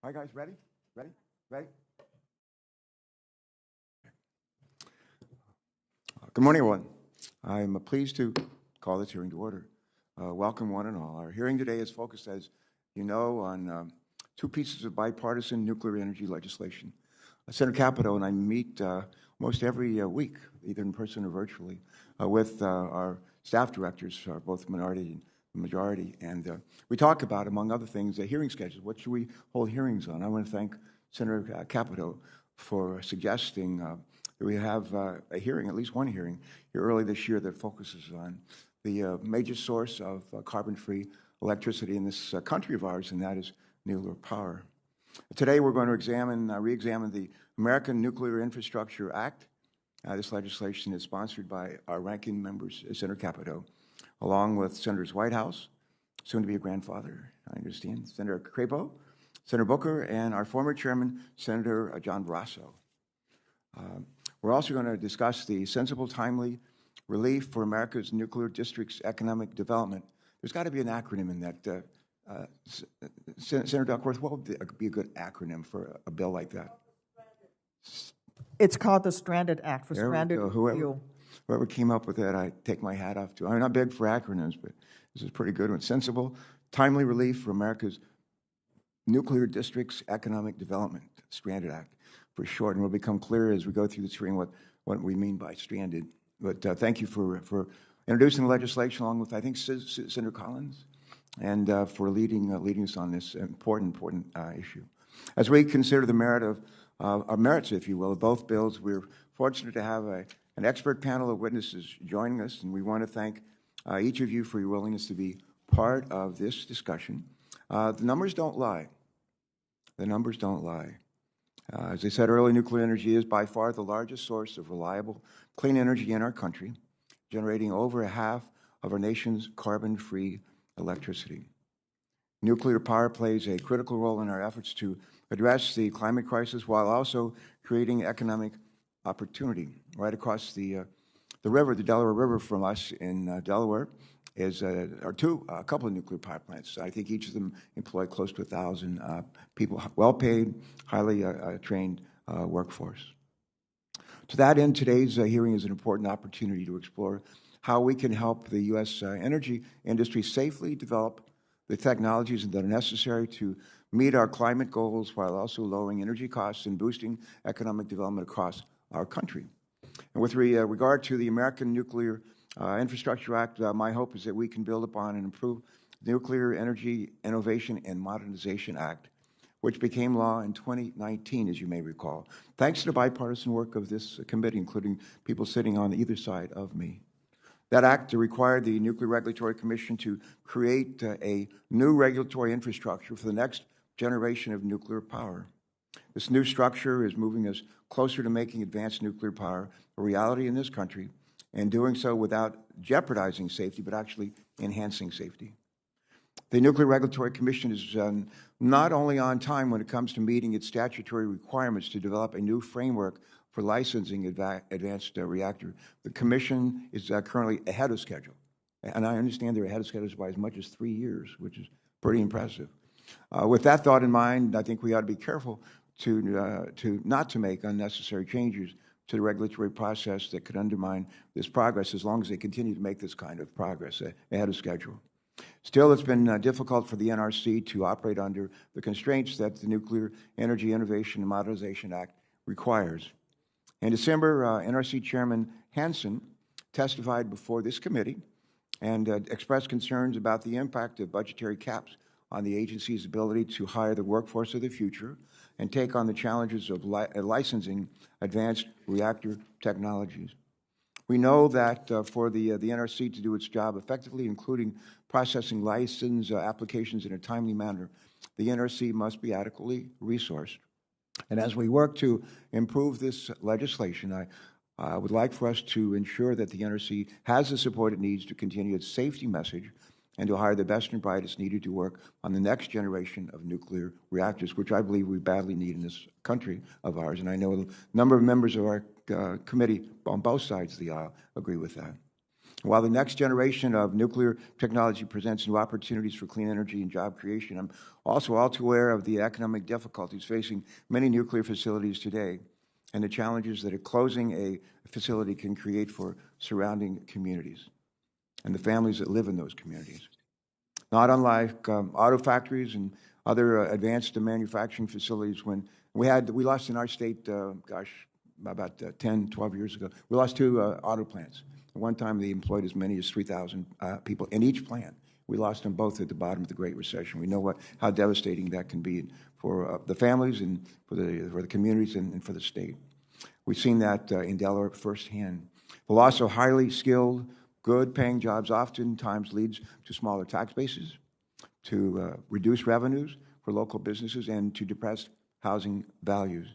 All right, guys, ready? Ready? Ready? Good morning, everyone. I'm pleased to call this hearing to order. Welcome, one and all. Our hearing today is focused, as you know, on two pieces of bipartisan nuclear energy legislation. Senator Capito and I meet most every week, either in person or virtually, with our staff directors, both minority and majority, and we talk about, among other things, the hearing schedules. What should we hold hearings on? I want to thank Senator Capito for suggesting that we have a hearing, at least one hearing, here early this year that focuses on the major source of carbon-free electricity in this country of ours, and that is nuclear power. Today, we're going to re-examine the American Nuclear Infrastructure Act. This legislation is sponsored by our ranking members, Senator Capito, along with Senators Whitehouse, soon to be a grandfather, I understand, Senator Crapo, Senator Booker, and our former chairman, Senator John Barrasso. We're also going to discuss the sensible, timely relief for America's nuclear district's economic development. There's got to be an acronym in that. Senator Duckworth, what would be a good acronym for a bill like that? It's called the Stranded Act for stranded fuel. Whoever came up with that, I take my hat off to. I'm not big for acronyms, but this is a pretty good one. Sensible, timely relief for America's nuclear district's economic development, Stranded Act for short, and will become clear as we go through this hearing what we mean by stranded. But thank you for introducing the legislation along with, I think, Senator Collins, and for leading us on this important issue. As we consider the merits, if you will, of both bills, we're fortunate to have an expert panel of witnesses joining us, and we want to thank each of you for your willingness to be part of this discussion. The numbers don't lie. The numbers don't lie. As I said earlier, nuclear energy is by far the largest source of reliable, clean energy in our country, generating over half of our nation's carbon-free electricity. Nuclear power plays a critical role in our efforts to address the climate crisis while also creating economic opportunity. Right across the river, the Delaware River from us in Delaware, are a couple of nuclear power plants. I think each of them employ close to 1,000 people, well-paid, highly trained workforce. To that end, today's hearing is an important opportunity to explore how we can help the U.S. Energy industry safely develop the technologies that are necessary to meet our climate goals while also lowering energy costs and boosting economic development across our country. And with regard to the American Nuclear Infrastructure Act, my hope is that we can build upon and improve the Nuclear Energy Innovation and Modernization Act, which became law in 2019, as you may recall, thanks to the bipartisan work of this committee, including people sitting on either side of me. That act required the Nuclear Regulatory Commission to create a new regulatory infrastructure for the next generation of nuclear power. This new structure is moving us closer to making advanced nuclear power a reality in this country, and doing so without jeopardizing safety, but actually enhancing safety. The Nuclear Regulatory Commission is not only on time when it comes to meeting its statutory requirements to develop a new framework for licensing advanced reactor. The Commission is currently ahead of schedule. And I understand they're ahead of schedule by as much as 3 years, which is pretty impressive. With that thought in mind, I think we ought to be careful to not to make unnecessary changes to the regulatory process that could undermine this progress as long as they continue to make this kind of progress ahead of schedule. Still, it's been difficult for the NRC to operate under the constraints that the Nuclear Energy Innovation and Modernization Act requires. In December, NRC Chairman Hansen testified before this committee and expressed concerns about the impact of budgetary caps on the agency's ability to hire the workforce of the future and take on the challenges of licensing advanced reactor technologies. We know that for the NRC to do its job effectively, including processing license applications in a timely manner, the NRC must be adequately resourced. And as we work to improve this legislation, I would like for us to ensure that the NRC has the support it needs to continue its safety message and to hire the best and brightest needed to work on the next generation of nuclear reactors, which I believe we badly need in this country of ours. And I know a number of members of our committee on both sides of the aisle agree with that. While the next generation of nuclear technology presents new opportunities for clean energy and job creation, I'm also all too aware of the economic difficulties facing many nuclear facilities today and the challenges that closing a facility can create for surrounding communities and the families that live in those communities. Not unlike auto factories and other advanced manufacturing facilities, when we lost in our state, about 10, 12 years ago, we lost 2 auto plants. At one time, they employed as many as 3,000 people in each plant. We lost them both at the bottom of the Great Recession. We know how devastating that can be for the families and for the communities and for the state. We've seen that in Delaware firsthand. The loss of highly skilled, good-paying jobs oftentimes leads to smaller tax bases, to reduced revenues for local businesses, and to depressed housing values.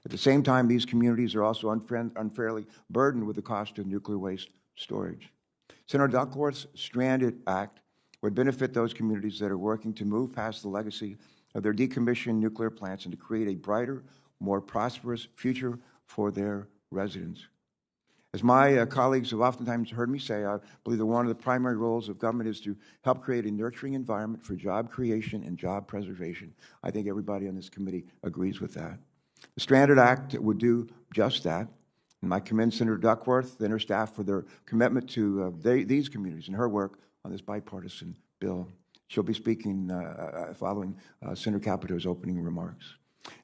At the same time, these communities are also unfairly burdened with the cost of nuclear waste storage. Senator Duckworth's Stranded Act would benefit those communities that are working to move past the legacy of their decommissioned nuclear plants and to create a brighter, more prosperous future for their residents. As my colleagues have oftentimes heard me say, I believe that one of the primary roles of government is to help create a nurturing environment for job creation and job preservation. I think everybody on this committee agrees with that. The Stranded Act would do just that. And I commend Senator Duckworth and her staff for their commitment to these communities and her work on this bipartisan bill. She'll be speaking following Senator Capito's opening remarks.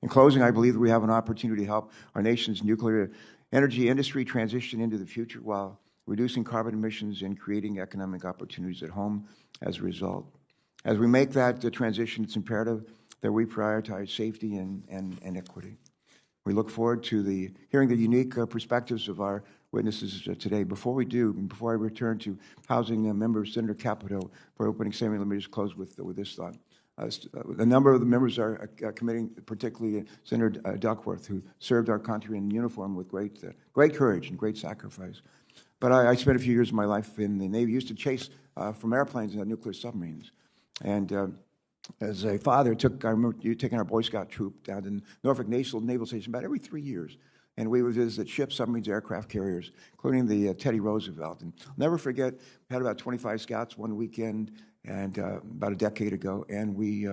In closing, I believe that we have an opportunity to help our nation's nuclear energy industry transition into the future while reducing carbon emissions and creating economic opportunities at home as a result. As we make that transition, it's imperative that we prioritize safety and equity. We look forward to hearing the unique perspectives of our witnesses today. Before we do, and before I return to Housing Member Senator Capito for opening statement, let me just close with this thought. A number of the members are committing, particularly Senator Duckworth, who served our country in uniform with great courage and great sacrifice. But I spent a few years of my life in the Navy. Used to chase from airplanes nuclear submarines. And as a father, I remember taking our Boy Scout troop down to Norfolk Naval Station about every 3 years. And we would visit ships, submarines, aircraft carriers, including the Teddy Roosevelt. And I'll never forget, we had about 25 scouts one weekend and about a decade ago, and we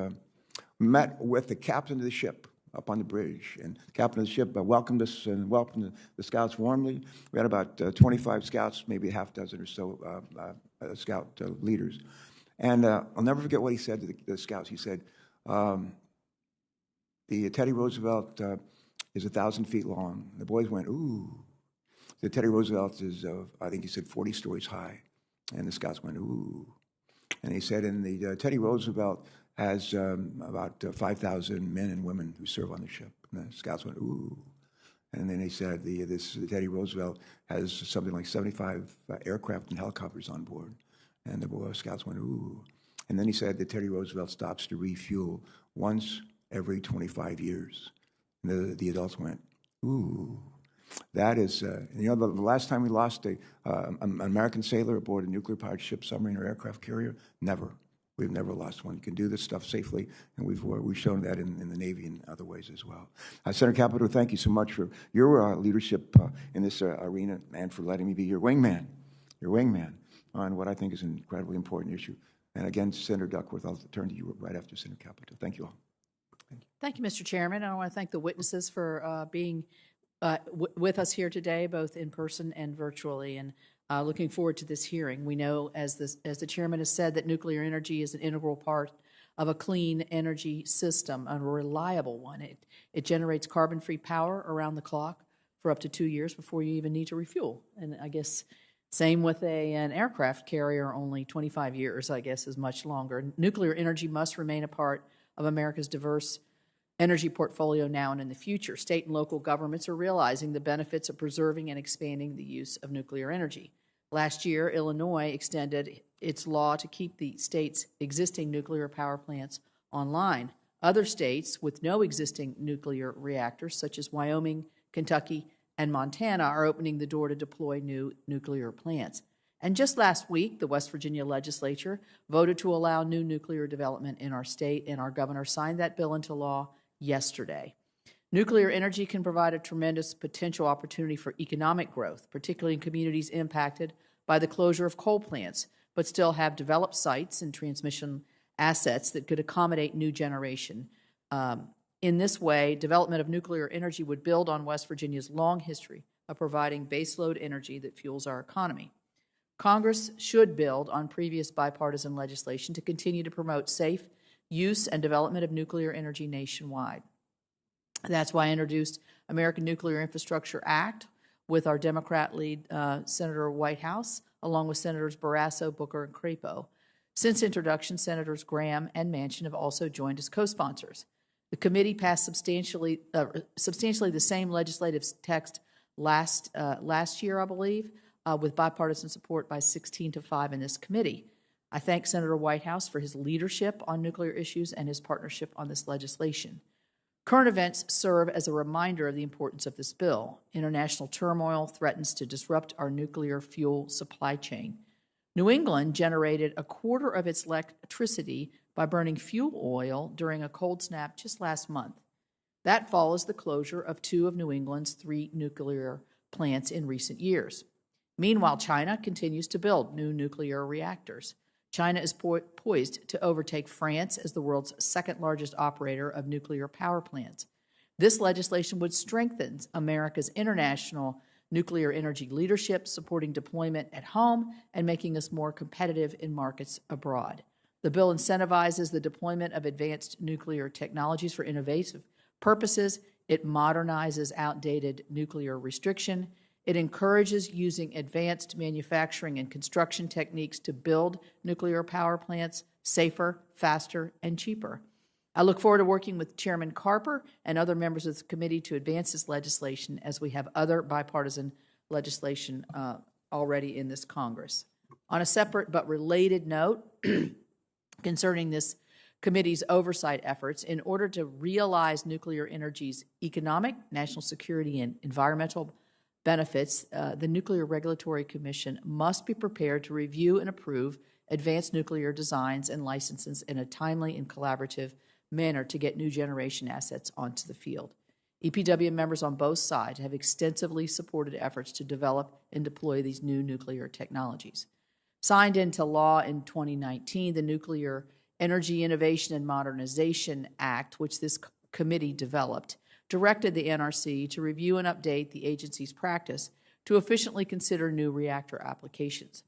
met with the captain of the ship up on the bridge. And the captain of the ship welcomed us and welcomed the scouts warmly. We had about 25 scouts, maybe a half dozen or so scout leaders. And I'll never forget what he said to the scouts. He said, the Teddy Roosevelt is 1,000 feet long. The boys went, ooh. The Teddy Roosevelt is, I think he said, 40 stories high. And the scouts went, ooh. And he said, and the Teddy Roosevelt has about 5,000 men and women who serve on the ship. And the scouts went, ooh. And then he said, the Teddy Roosevelt has something like 75 aircraft and helicopters on board. And the Boy Scouts went, ooh. And then he said that Teddy Roosevelt stops to refuel once every 25 years. And the adults went, ooh. That is, the last time we lost an American sailor aboard a nuclear-powered ship, submarine, or aircraft carrier, never. We've never lost one. You can do this stuff safely, and we've shown that in the Navy and other ways as well. Senator Capito, thank you so much for your leadership in this arena and for letting me be your wingman on what I think is an incredibly important issue. And again, Senator Duckworth, I'll turn to you right after Senator Capito. Thank you all. Thank you, Mr. Chairman. I want to thank the witnesses for being with us here today, both in person and virtually, and looking forward to this hearing. We know, as the chairman has said, that nuclear energy is an integral part of a clean energy system, a reliable one. It generates carbon-free power around the clock for up to 2 years before you even need to refuel. And I guess same with an aircraft carrier, only 25 years, I guess, is much longer. Nuclear energy must remain a part of America's diverse energy portfolio now and in the future. State and local governments are realizing the benefits of preserving and expanding the use of nuclear energy. Last year, Illinois extended its law to keep the state's existing nuclear power plants online. Other states with no existing nuclear reactors, such as Wyoming, Kentucky, and Montana, are opening the door to deploy new nuclear plants. And just last week, the West Virginia legislature voted to allow new nuclear development in our state, and our governor signed that bill into law yesterday. Nuclear energy can provide a tremendous potential opportunity for economic growth, particularly in communities impacted by the closure of coal plants, but still have developed sites and transmission assets that could accommodate new generation. In this way, development of nuclear energy would build on West Virginia's long history of providing baseload energy that fuels our economy. Congress should build on previous bipartisan legislation to continue to promote safe use and development of nuclear energy nationwide. That's why I introduced American Nuclear Infrastructure Act with our Democrat lead Senator Whitehouse, along with Senators Barrasso, Booker, and Crapo. Since introduction, Senators Graham and Manchin have also joined as co-sponsors. The committee passed substantially the same legislative text last year, I believe, with bipartisan support by 16-5 in this committee. I thank Senator Whitehouse for his leadership on nuclear issues and his partnership on this legislation. Current events serve as a reminder of the importance of this bill. International turmoil threatens to disrupt our nuclear fuel supply chain. New England generated a quarter of its electricity by burning fuel oil during a cold snap just last month. That follows the closure of 2 of New England's 3 nuclear plants in recent years. Meanwhile, China continues to build new nuclear reactors. China is poised to overtake France as the world's second-largest operator of nuclear power plants. This legislation would strengthen America's international nuclear energy leadership, supporting deployment at home and making us more competitive in markets abroad. The bill incentivizes the deployment of advanced nuclear technologies for innovative purposes. It modernizes outdated nuclear restriction. It encourages using advanced manufacturing and construction techniques to build nuclear power plants safer, faster, and cheaper. I look forward to working with Chairman Carper and other members of the committee to advance this legislation, as we have other bipartisan legislation already in this Congress. On a separate but related note, concerning this committee's oversight efforts, in order to realize nuclear energy's economic, national security, and environmental benefits, the Nuclear Regulatory Commission must be prepared to review and approve advanced nuclear designs and licenses in a timely and collaborative manner to get new generation assets onto the field. EPW members on both sides have extensively supported efforts to develop and deploy these new nuclear technologies. Signed into law in 2019, the Nuclear Energy Innovation and Modernization Act, which this committee developed, directed the NRC to review and update the agency's practice to efficiently consider new reactor applications.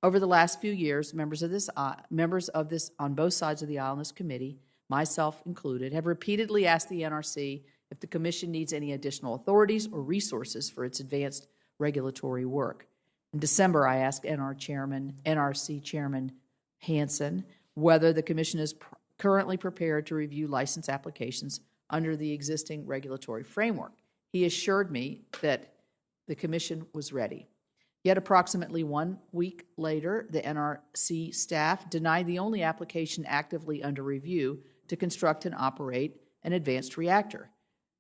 Over the last few years, members of this on both sides of the aisle in this committee, myself included, have repeatedly asked the NRC if the Commission needs any additional authorities or resources for its advanced regulatory work. In December, I asked NRC Chairman Hansen whether the Commission is currently prepared to review license applications under the existing regulatory framework. He assured me that the Commission was ready. Yet approximately 1 week later, the NRC staff denied the only application actively under review to construct and operate an advanced reactor.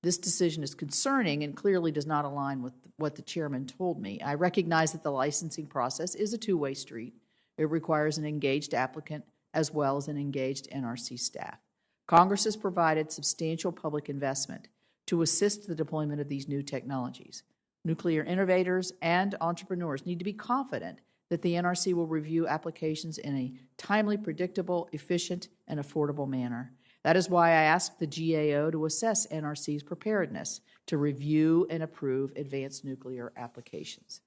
This decision is concerning and clearly does not align with what the chairman told me. I recognize that the licensing process is a two-way street. It requires an engaged applicant as well as an engaged NRC staff. Congress has provided substantial public investment to assist the deployment of these new technologies. Nuclear innovators and entrepreneurs need to be confident that the NRC will review applications in a timely, predictable, efficient, and affordable manner. That is why I asked the GAO to assess NRC's preparedness to review and approve advanced nuclear applications.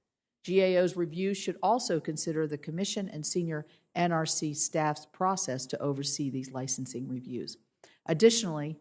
GAO's review should also consider the Commission and senior NRC staff's process to oversee these licensing reviews. Additionally,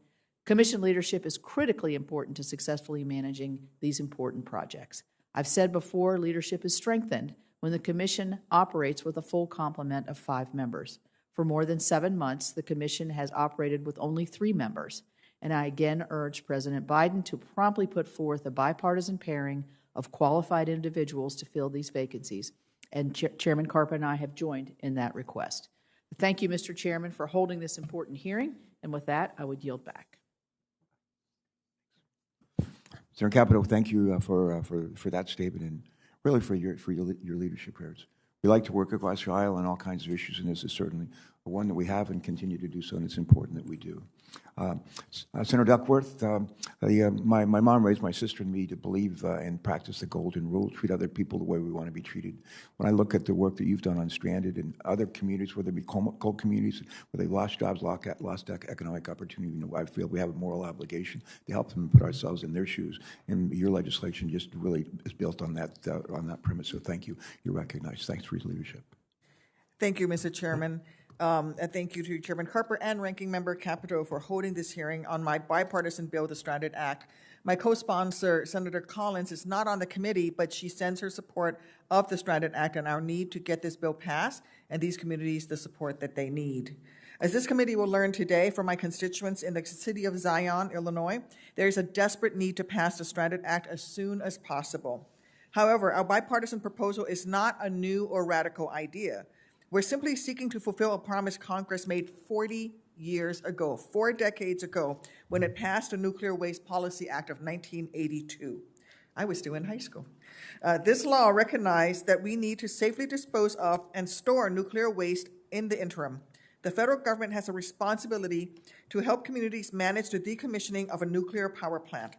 Commission leadership is critically important to successfully managing these important projects. I've said before, leadership is strengthened when the Commission operates with a full complement of 5 members. For more than 7 months, the Commission has operated with only 3 members, and I again urge President Biden to promptly put forth a bipartisan pairing of qualified individuals to fill these vacancies, and Chairman Carper and I have joined in that request. Thank you, Mr. Chairman, for holding this important hearing, and with that, I would yield back. Senator Capito, thank you for that statement and really for your leadership here. We like to work across the aisle on all kinds of issues, and this is certainly one that we have and continue to do so, and it's important that we do. Senator Duckworth, my mom raised my sister and me to believe and practice the golden rule, treat other people the way we want to be treated. When I look at the work that you've done on Stranded and other communities, whether it be coal communities, where they lost jobs, lost economic opportunity, I feel we have a moral obligation to help them put ourselves in their shoes. And your legislation just really is built on that premise. So thank you. You're recognized. Thanks for your leadership. Thank you, Mr. Chairman. And thank you to Chairman Carper and Ranking Member Capito for holding this hearing on my bipartisan bill, the Stranded Act. My co-sponsor, Senator Collins, is not on the committee, but she sends her support of the Stranded Act and our need to get this bill passed and these communities the support that they need. As this committee will learn today from my constituents in the city of Zion, Illinois, there is a desperate need to pass the Stranded Act as soon as possible. However, our bipartisan proposal is not a new or radical idea. We're simply seeking to fulfill a promise Congress made 40 years ago, 4 decades ago, when it passed the Nuclear Waste Policy Act of 1982. I was still in high school. This law recognized that we need to safely dispose of and store nuclear waste in the interim. The federal government has a responsibility to help communities manage the decommissioning of a nuclear power plant.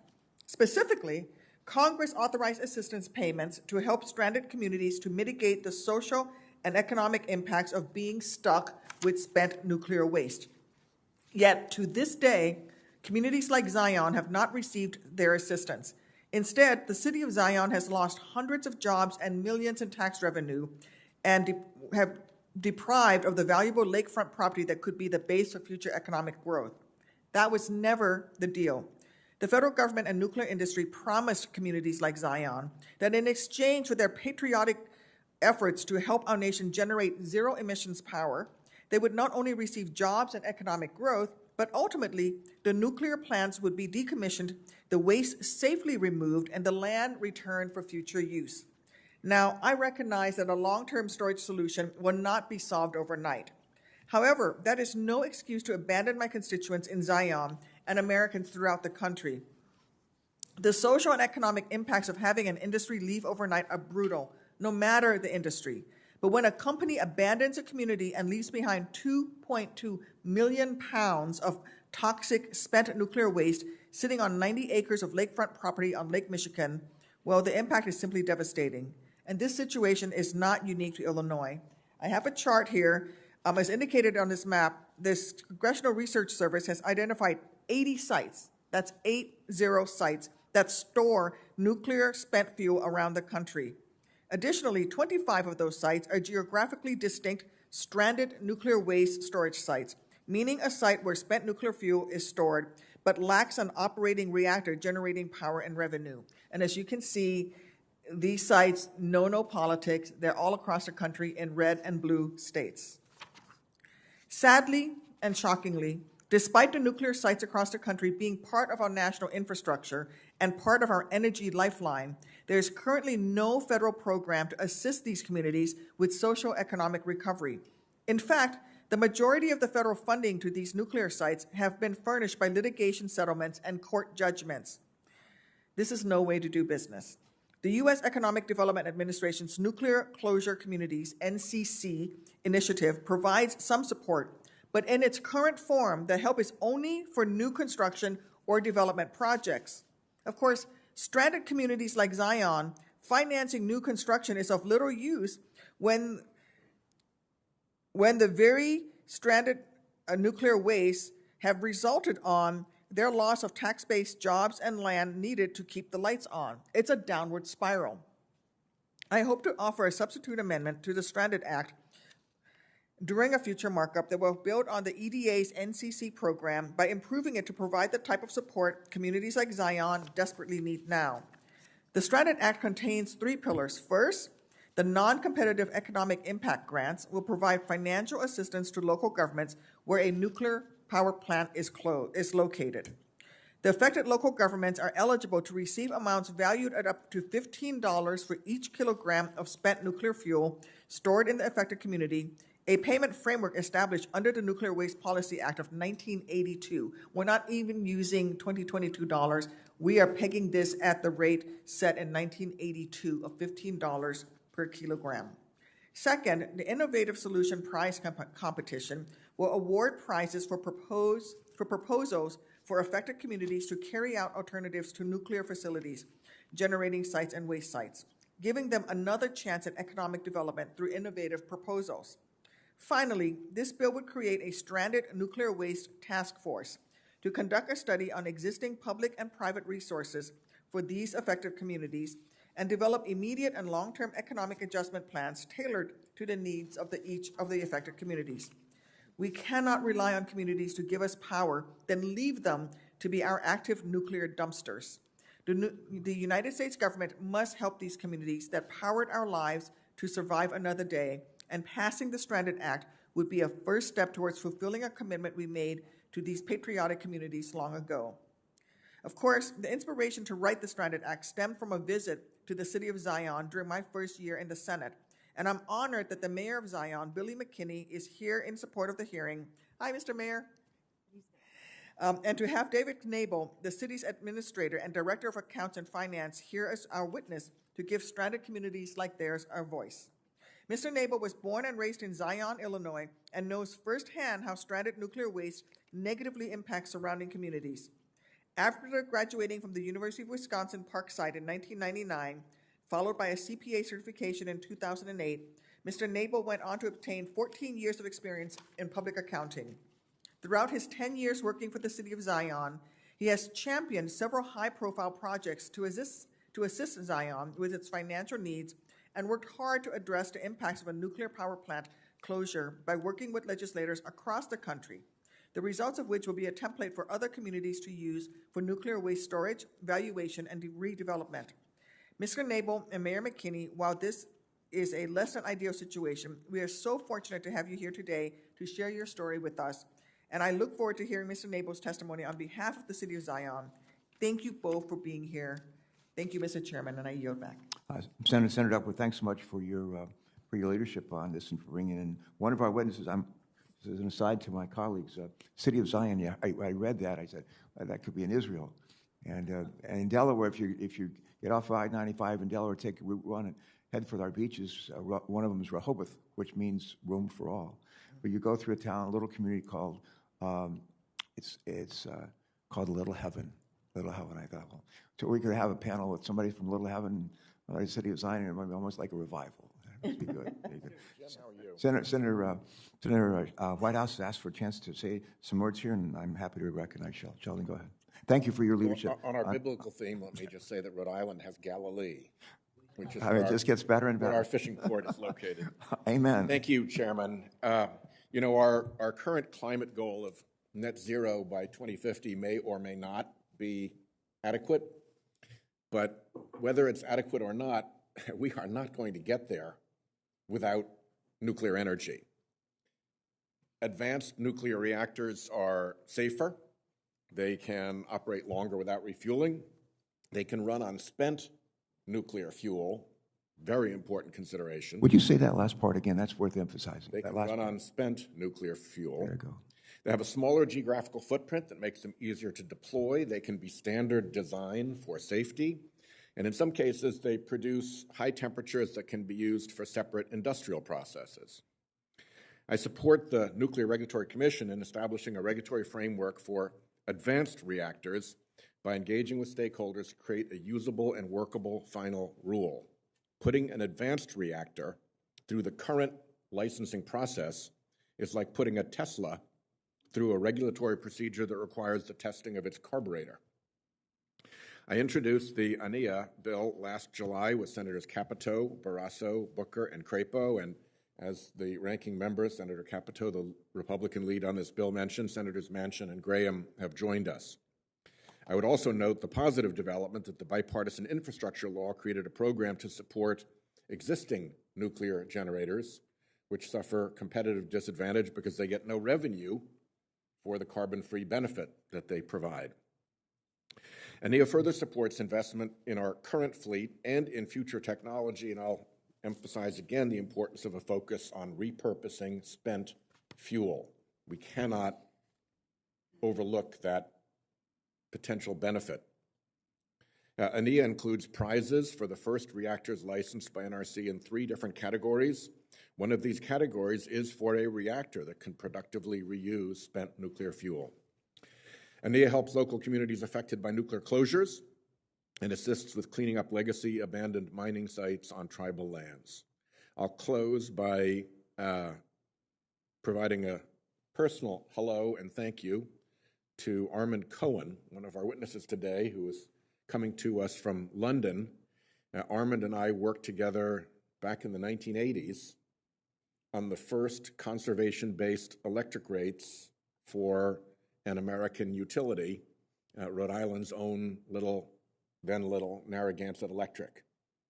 Specifically, Congress authorized assistance payments to help stranded communities to mitigate the social and economic impacts of being stuck with spent nuclear waste. Yet, to this day, communities like Zion have not received their assistance. Instead, the city of Zion has lost hundreds of jobs and millions in tax revenue and have deprived of the valuable lakefront property that could be the base for future economic growth. That was never the deal. The federal government and nuclear industry promised communities like Zion that in exchange for their patriotic efforts to help our nation generate zero emissions power, they would not only receive jobs and economic growth, but ultimately the nuclear plants would be decommissioned, the waste safely removed, and the land returned for future use. Now, I recognize that a long-term storage solution will not be solved overnight. However, that is no excuse to abandon my constituents in Zion and Americans throughout the country. The social and economic impacts of having an industry leave overnight are brutal, no matter the industry. But when a company abandons a community and leaves behind 2.2 million pounds of toxic spent nuclear waste sitting on 90 acres of lakefront property on Lake Michigan, well, the impact is simply devastating. And this situation is not unique to Illinois. I have a chart here. As indicated on this map, this Congressional Research Service has identified 80 sites, that's 80 sites, that store nuclear spent fuel around the country. Additionally, 25 of those sites are geographically distinct stranded nuclear waste storage sites, meaning a site where spent nuclear fuel is stored but lacks an operating reactor generating power and revenue. And as you can see, these sites know no politics. They're all across the country in red and blue states. Sadly and shockingly, despite the nuclear sites across the country being part of our national infrastructure and part of our energy lifeline, there is currently no federal program to assist these communities with social economic recovery. In fact, the majority of the federal funding to these nuclear sites have been furnished by litigation settlements and court judgments. This is no way to do business. The U.S. Economic Development Administration's Nuclear Closure Communities, NCC, initiative provides some support, but in its current form, the help is only for new construction or development projects. Of course, stranded communities like Zion, financing new construction is of little use when the very stranded nuclear waste have resulted on their loss of tax-based jobs and land needed to keep the lights on. It's a downward spiral. I hope to offer a substitute amendment to the Stranded Act during a future markup that will build on the EDA's NCC program by improving it to provide the type of support communities like Zion desperately need now. The Stranded Act contains 3 pillars. First, the non-competitive economic impact grants will provide financial assistance to local governments where a nuclear power plant is located. The affected local governments are eligible to receive amounts valued at up to $15 for each kilogram of spent nuclear fuel stored in the affected community, a payment framework established under the Nuclear Waste Policy Act of 1982. We're not even using 2022 dollars. We are pegging this at the rate set in 1982 of $15 per kilogram. Second, the Innovative Solution Prize Competition will award prizes for proposals for affected communities to carry out alternatives to nuclear facilities, generating sites and waste sites, giving them another chance at economic development through innovative proposals. Finally, this bill would create a stranded nuclear waste task force to conduct a study on existing public and private resources for these affected communities and develop immediate and long-term economic adjustment plans tailored to the needs of each of the affected communities. We cannot rely on communities to give us power, then leave them to be our active nuclear dumpsters. The United States government must help these communities that powered our lives to survive another day, and passing the Stranded Act would be a first step towards fulfilling a commitment we made to these patriotic communities long ago. Of course, the inspiration to write the Stranded Act stemmed from a visit to the city of Zion during my first year in the Senate, and I'm honored that the mayor of Zion, Billy McKinney, is here in support of the hearing. Hi, Mr. Mayor. And to have David Knabel, the city's administrator and director of accounts and finance, here as our witness to give stranded communities like theirs our voice. Mr. Knabel was born and raised in Zion, Illinois, and knows firsthand how stranded nuclear waste negatively impacts surrounding communities. After graduating from the University of Wisconsin Parkside in 1999, followed by a CPA certification in 2008, Mr. Knabel went on to obtain 14 years of experience in public accounting. Throughout his 10 years working for the city of Zion, he has championed several high-profile projects to assist Zion with its financial needs and worked hard to address the impacts of a nuclear power plant closure by working with legislators across the country, the results of which will be a template for other communities to use for nuclear waste storage, valuation, and redevelopment. Mr. Knabel and Mayor McKinney, while this is a less than ideal situation, we are so fortunate to have you here today to share your story with us, and I look forward to hearing Mr. Knabel's testimony on behalf of the city of Zion. Thank you both for being here. Thank you, Mr. Chairman, and I yield back. Senator Duckworth, thanks so much for your leadership on this and for bringing in one of our witnesses. This is an aside to my colleagues. City of Zion, yeah, I read that. I said, well, that could be in Israel. And in Delaware, if you get off I-95 in Delaware, take a Route 1 and head for our beaches, one of them is Rehoboth, which means room for all. But you go through a town, a little community called, it's called Little Heaven. Little Heaven, I thought, well, so we could have a panel with somebody from Little Heaven, the City of Zion, and it might be almost like a revival. That would be good. Jim, how are you? Senator Whitehouse has asked for a chance to say some words here, and I'm happy to recognize Sheldon. Go ahead. Thank you for your leadership. On our biblical theme, let me just say that Rhode Island has Galilee, which is it just gets better and better. where our fishing port is located. Amen. Thank you, Chairman. Our current climate goal of net zero by 2050 may or may not be adequate, but whether it's adequate or not, we are not going to get there without nuclear energy. Advanced nuclear reactors are safer. They can operate longer without refueling. They can run on spent nuclear fuel, very important consideration. Would you say that last part again? That's worth emphasizing. They can run on spent nuclear fuel. There you go. They have a smaller geographical footprint that makes them easier to deploy. They can be standard design for safety. And in some cases, they produce high temperatures that can be used for separate industrial processes. I support the Nuclear Regulatory Commission in establishing a regulatory framework for advanced reactors by engaging with stakeholders to create a usable and workable final rule. Putting an advanced reactor through the current licensing process is like putting a Tesla through a regulatory procedure that requires the testing of its carburetor. I introduced the ANIA bill last July with Senators Capito, Barrasso, Booker, and Crapo, and as the ranking member, Senator Capito, the Republican lead on this bill, mentioned, Senators Manchin and Graham have joined us. I would also note the positive development that the bipartisan infrastructure law created a program to support existing nuclear generators, which suffer competitive disadvantage because they get no revenue for the carbon-free benefit that they provide. ANIA further supports investment in our current fleet and in future technology, and I'll emphasize again the importance of a focus on repurposing spent fuel. We cannot overlook that potential benefit. ANEA includes prizes for the first reactors licensed by NRC in 3 different categories. One of these categories is for a reactor that can productively reuse spent nuclear fuel. ANEA helps local communities affected by nuclear closures and assists with cleaning up legacy abandoned mining sites on tribal lands. I'll close by providing a personal hello and thank you to Armand Cohen, one of our witnesses today, who is coming to us from London. Armand and I worked together back in the 1980s on the first conservation-based electric rates for an American utility, Rhode Island's own then little Narragansett Electric,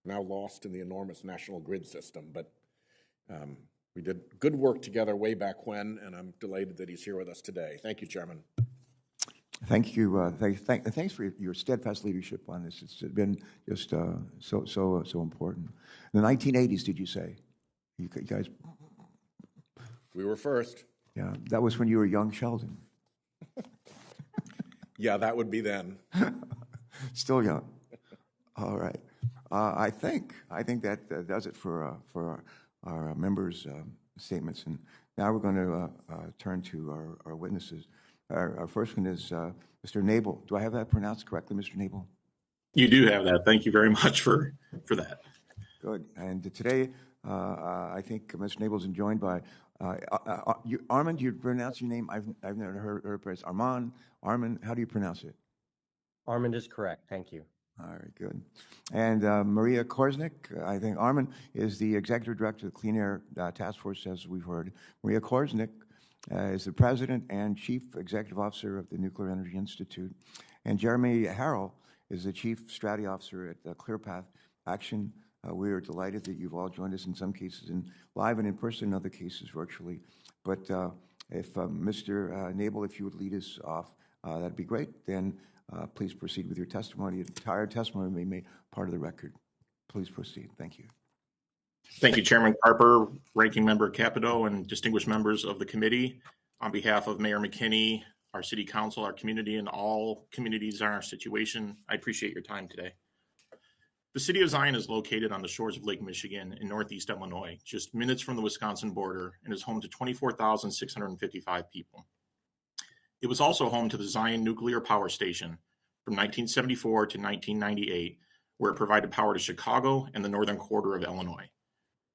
now lost in the enormous national grid system. But we did good work together way back when, and I'm delighted that he's here with us today. Thank you, Chairman. Thank you. Thanks for your steadfast leadership on this. It's been just so important. In the 1980s, did you say? You guys? We were first. Yeah, that was when you were young Sheldon. Yeah, that would be then. Still young. All right. I think that does it for our members' statements. And now we're going to turn to our witnesses. Our first one is Mr. Nabel. Do I have that pronounced correctly, Mr. Nabel? You do have that. Thank you very much for that. Good. And today, I think Mr. Nabel is joined by Armand. You pronounce your name? I've never heard it pronounced. Armand. How do you pronounce it? Armand is correct. Thank you. All right, good. And Maria Korsnik, I think Armand is the Executive Director of the Clean Air Task Force, as we've heard. Maria Korsnik is the President and Chief Executive Officer of the Nuclear Energy Institute. And Jeremy Harrell is the Chief Strategy Officer at ClearPath Action. We are delighted that you've all joined us in some cases live and in person, in other cases virtually. But if Mr. Nabel, if you would lead us off, that'd be great. Then please proceed with your testimony. Your entire testimony may be made part of the record. Please proceed. Thank you. Thank you, Chairman Carper, Ranking Member Capito, and distinguished members of the committee. On behalf of Mayor McKinney, our City Council, our community, and all communities in our situation, I appreciate your time today. The City of Zion is located on the shores of Lake Michigan in northeast Illinois, just minutes from the Wisconsin border, and is home to 24,655 people. It was also home to the Zion Nuclear Power Station from 1974 to 1998, where it provided power to Chicago and the northern quarter of Illinois.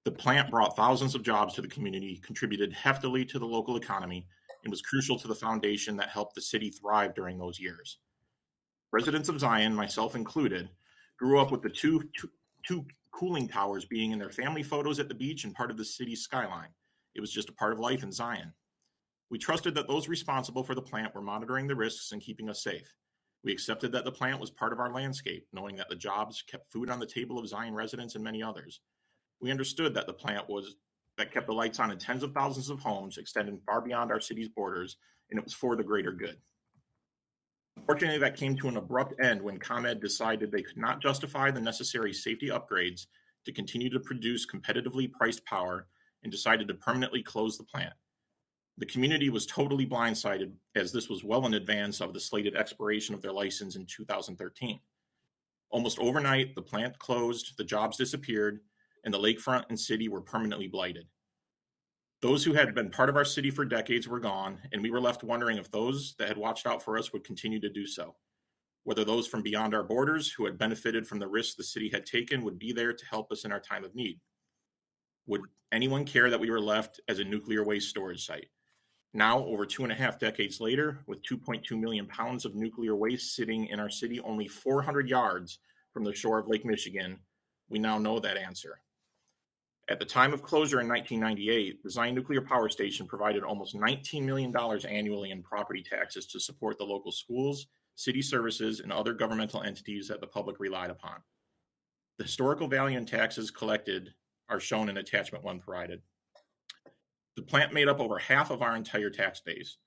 The plant brought thousands of jobs to the community, contributed heftily to the local economy, and was crucial to the foundation that helped the city thrive during those years. Residents of Zion, myself included, grew up with the two cooling towers being in their family photos at the beach and part of the city's skyline. It was just a part of life in Zion. We trusted that those responsible for the plant were monitoring the risks and keeping us safe. We accepted that the plant was part of our landscape, knowing that the jobs kept food on the table of Zion residents and many others. We understood that the plant that kept the lights on in tens of thousands of homes, extending far beyond our city's borders, and it was for the greater good. Unfortunately, that came to an abrupt end when ComEd decided they could not justify the necessary safety upgrades to continue to produce competitively priced power and decided to permanently close the plant. The community was totally blindsided, as this was well in advance of the slated expiration of their license in 2013. Almost overnight, the plant closed, the jobs disappeared, and the lakefront and city were permanently blighted. Those who had been part of our city for decades were gone, and we were left wondering if those that had watched out for us would continue to do so. Whether those from beyond our borders who had benefited from the risks the city had taken would be there to help us in our time of need. Would anyone care that we were left as a nuclear waste storage site? Now, over 2.5 decades later, with 2.2 million pounds of nuclear waste sitting in our city only 400 yards from the shore of Lake Michigan, we now know that answer. At the time of closure in 1998, the Zion Nuclear Power Station provided almost $19 million annually in property taxes to support the local schools, city services, and other governmental entities that the public relied upon. The historical value in taxes collected are shown in attachment 1 provided. The plant made up over half of our entire tax base.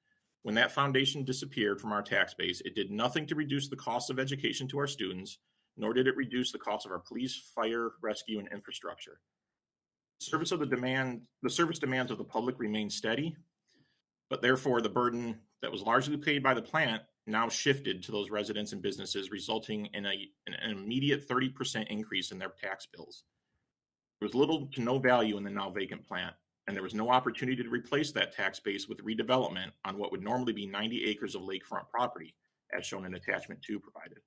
When that foundation disappeared from our tax base, it did nothing to reduce the cost of education to our students, nor did it reduce the cost of our police, fire, rescue, and infrastructure. The service demands of the public remained steady, but therefore the burden that was largely paid by the plant now shifted to those residents and businesses, resulting in an immediate 30% increase in their tax bills. There was little to no value in the now vacant plant, and there was no opportunity to replace that tax base with redevelopment on what would normally be 90 acres of lakefront property, as shown in attachment 2 provided.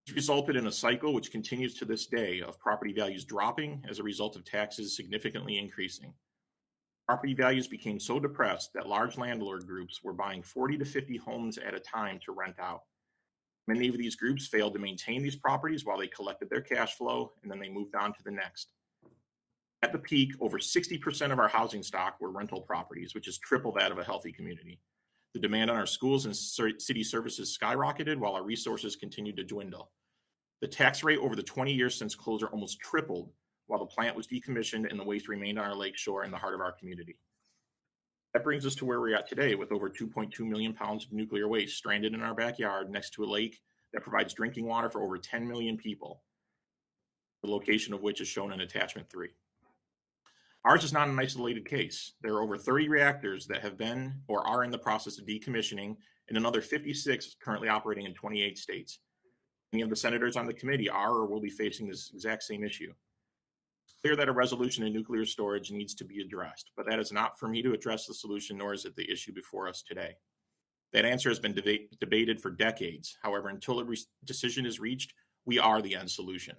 This resulted in a cycle which continues to this day of property values dropping as a result of taxes significantly increasing. Property values became so depressed that large landlord groups were buying 40 to 50 homes at a time to rent out. Many of these groups failed to maintain these properties while they collected their cash flow, and then they moved on to the next. At the peak, over 60% of our housing stock were rental properties, which is triple that of a healthy community. The demand on our schools and city services skyrocketed while our resources continued to dwindle. The tax rate over the 20 years since closure almost tripled while the plant was decommissioned and the waste remained on our lake shore in the heart of our community. That brings us to where we're at today with over 2.2 million pounds of nuclear waste stranded in our backyard next to a lake that provides drinking water for over 10 million people, the location of which is shown in attachment 3. Ours is not an isolated case. There are over 30 reactors that have been or are in the process of decommissioning, and another 56 currently operating in 28 states. Many of the senators on the committee are or will be facing this exact same issue. It's clear that a resolution in nuclear storage needs to be addressed, but that is not for me to address the solution, nor is it the issue before us today. That answer has been debated for decades. However, until a decision is reached, we are the end solution.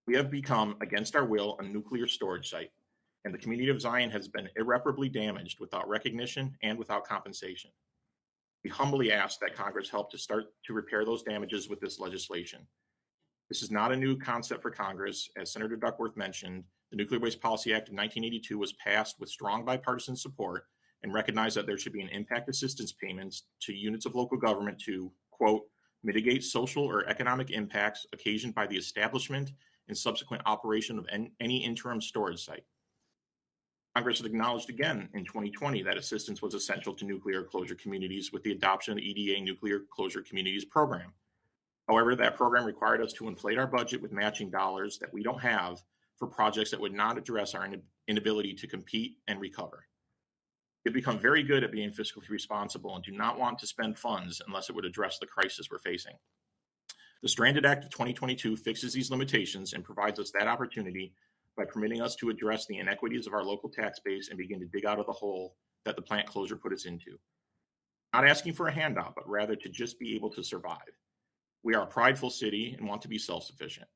We have become, against our will, a nuclear storage site, and the community of Zion has been irreparably damaged without recognition and without compensation. We humbly ask that Congress help to start to repair those damages with this legislation. This is not a new concept for Congress. As Senator Duckworth mentioned, the Nuclear Waste Policy Act of 1982 was passed with strong bipartisan support and recognized that there should be an impact assistance payments to units of local government to, quote, mitigate social or economic impacts occasioned by the establishment and subsequent operation of any interim storage site. Congress had acknowledged again in 2020 that assistance was essential to nuclear closure communities with the adoption of the EDA Nuclear Closure Communities Program. However, that program required us to inflate our budget with matching dollars that we don't have for projects that would not address our inability to compete and recover. We've become very good at being fiscally responsible and do not want to spend funds unless it would address the crisis we're facing. The Stranded Act of 2022 fixes these limitations and provides us that opportunity by permitting us to address the inequities of our local tax base and begin to dig out of the hole that the plant closure put us into. Not asking for a handout, but rather to just be able to survive. We are a prideful city and want to be self-sufficient.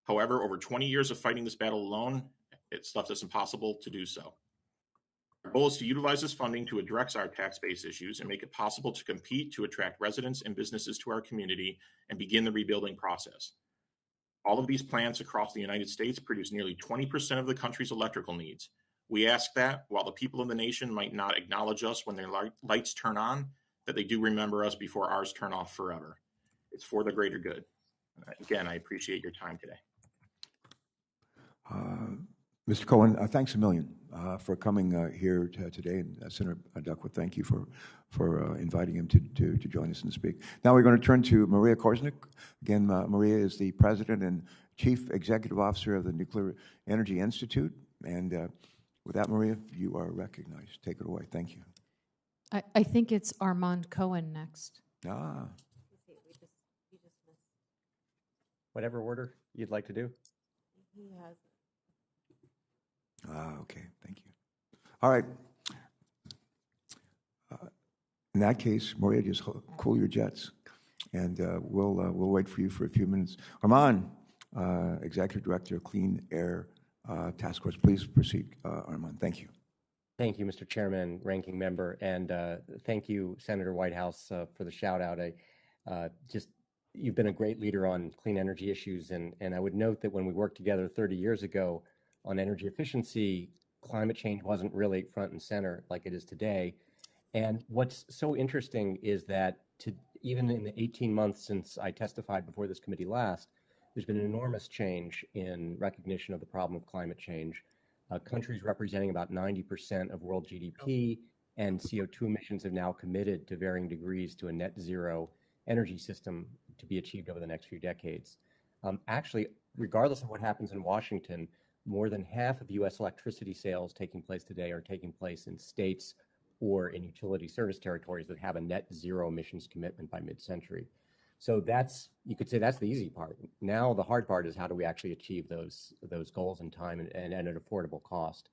However, over 20 years of fighting this battle alone, it's left us impossible to do so. Our goal is to utilize this funding to address our tax base issues and make it possible to compete to attract residents and businesses to our community and begin the rebuilding process. All of these plants across the United States produce nearly 20% of the country's electrical needs. We ask that, while the people of the nation might not acknowledge us when their lights turn on, that they do remember us before ours turn off forever. It's for the greater good. Again, I appreciate your time today. Mr. Cohen, thanks a million for coming here today. And Senator Duckworth, thank you for inviting him to join us and speak. Now we're going to turn to Maria Korsnik. Again, Maria is the President and Chief Executive Officer of the Nuclear Energy Institute. And with that, Maria, you are recognized. Take it away. Thank you. I think it's Armand Cohen next. Whatever order you'd like to do. He has. Okay, thank you. All right. In that case, Maria, just cool your jets, and we'll wait for you for a few minutes. Armand, Executive Director of Clean Air Task Force, please proceed, Armand. Thank you. Thank you, Mr. Chairman, Ranking Member, and thank you, Senator Whitehouse, for the shout out. You've been a great leader on clean energy issues, and I would note that when we worked together 30 years ago on energy efficiency, climate change wasn't really front and center like it is today. And what's so interesting is that even in the 18 months since I testified before this committee last, there's been an enormous change in recognition of the problem of climate change. Countries representing about 90% of world GDP and CO2 emissions have now committed to varying degrees to a net zero energy system to be achieved over the next few decades. Actually, regardless of what happens in Washington, more than half of U.S. electricity sales taking place today are taking place in states or in utility service territories that have a net zero emissions commitment by mid-century. So you could say that's the easy part. Now the hard part is how do we actually achieve those goals in time and at an affordable cost.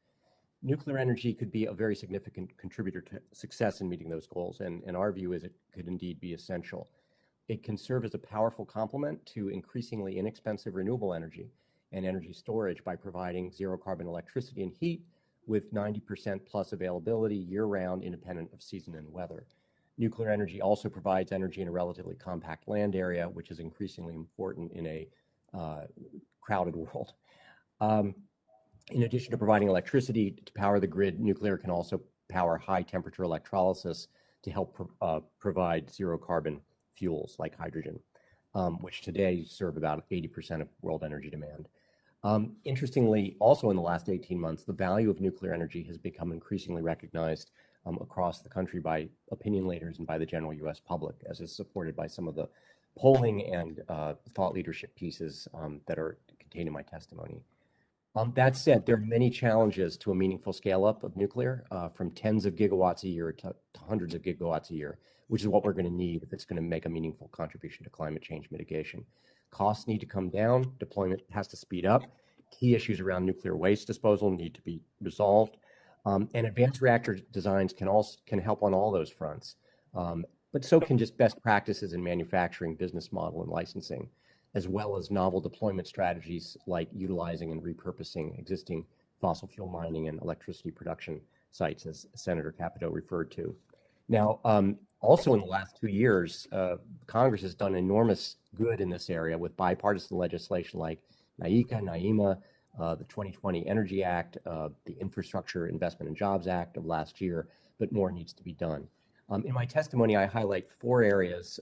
Nuclear energy could be a very significant contributor to success in meeting those goals, and our view is it could indeed be essential. It can serve as a powerful complement to increasingly inexpensive renewable energy and energy storage by providing zero carbon electricity and heat with 90% plus availability year-round, independent of season and weather. Nuclear energy also provides energy in a relatively compact land area, which is increasingly important in a crowded world. In addition to providing electricity to power the grid, nuclear can also power high-temperature electrolysis to help provide zero-carbon fuels like hydrogen, which today serve about 80% of world energy demand. Interestingly, also in the last 18 months, the value of nuclear energy has become increasingly recognized across the country by opinion leaders and by the general U.S. public, as is supported by some of the polling and thought leadership pieces that are contained in my testimony. That said, there are many challenges to a meaningful scale-up of nuclear, from tens of gigawatts a year to hundreds of gigawatts a year, which is what we're going to need if it's going to make a meaningful contribution to climate change mitigation. Costs need to come down, deployment has to speed up, key issues around nuclear waste disposal need to be resolved, and advanced reactor designs can help on all those fronts. But so can just best practices in manufacturing, business model, and licensing, as well as novel deployment strategies like utilizing and repurposing existing fossil fuel mining and electricity production sites, as Senator Capito referred to. Now, also in the last 2 years, Congress has done enormous good in this area with bipartisan legislation like NICA, NIEMA, the 2020 Energy Act, the Infrastructure Investment and Jobs Act of last year, but more needs to be done. In my testimony, I highlight 4 areas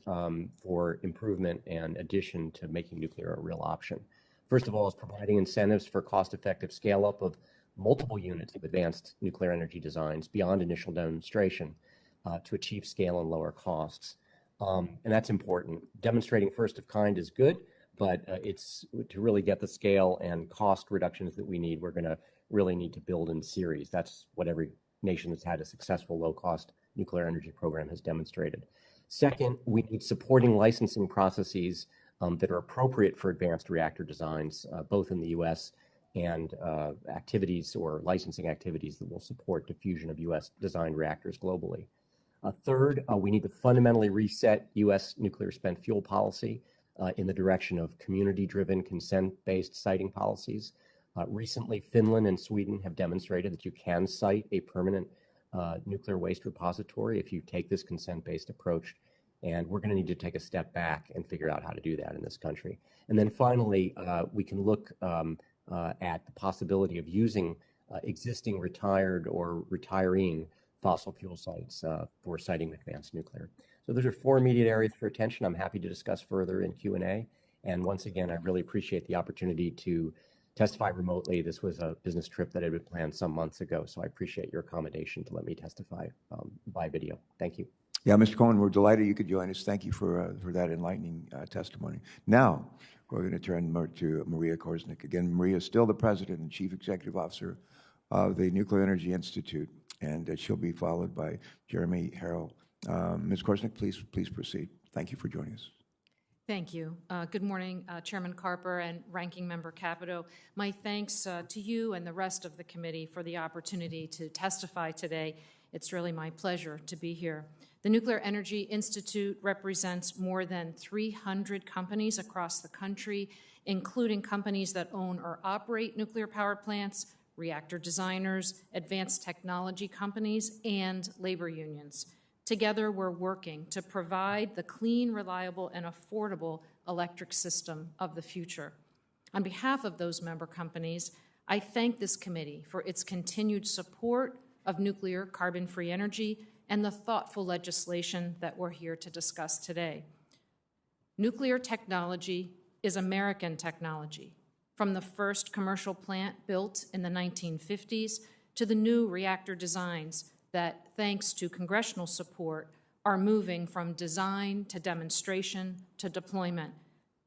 for improvement and addition to making nuclear a real option. First of all is providing incentives for cost-effective scale-up of multiple units of advanced nuclear energy designs beyond initial demonstration to achieve scale and lower costs. And that's important. Demonstrating first of kind is good, but it's to really get the scale and cost reductions that we need, we're going to really need to build in series. That's what every nation that's had a successful low-cost nuclear energy program has demonstrated. Second, we need supporting licensing processes that are appropriate for advanced reactor designs, both in the U.S. and activities or licensing activities that will support diffusion of U.S. designed reactors globally. Third, we need to fundamentally reset U.S. nuclear spent fuel policy in the direction of community-driven, consent-based siting policies. Recently, Finland and Sweden have demonstrated that you can site a permanent nuclear waste repository if you take this consent-based approach. And we're going to need to take a step back and figure out how to do that in this country. And then finally, we can look at the possibility of using existing retired or retiring fossil fuel sites for siting advanced nuclear. So those are 4 immediate areas for attention. I'm happy to discuss further in Q&A. And once again, I really appreciate the opportunity to testify remotely. This was a business trip that had been planned some months ago, so I appreciate your accommodation to let me testify by video. Thank you. Yeah, Mr. Cohen, we're delighted you could join us. Thank you for that enlightening testimony. Now, we're going to turn to Maria Korsnik. Again, Maria is still the president and chief executive officer of the Nuclear Energy Institute, and she'll be followed by Jeremy Harrell. Ms. Korsnik, please proceed. Thank you for joining us. Thank you. Good morning, Chairman Carper and Ranking Member Capito. My thanks to you and the rest of the committee for the opportunity to testify today. It's really my pleasure to be here. The Nuclear Energy Institute represents more than 300 companies across the country, including companies that own or operate nuclear power plants, reactor designers, advanced technology companies, and labor unions. Together, we're working to provide the clean, reliable, and affordable electric system of the future. On behalf of those member companies, I thank this committee for its continued support of nuclear carbon-free energy and the thoughtful legislation that we're here to discuss today. Nuclear technology is American technology, from the first commercial plant built in the 1950s to the new reactor designs that, thanks to congressional support, are moving from design to demonstration to deployment.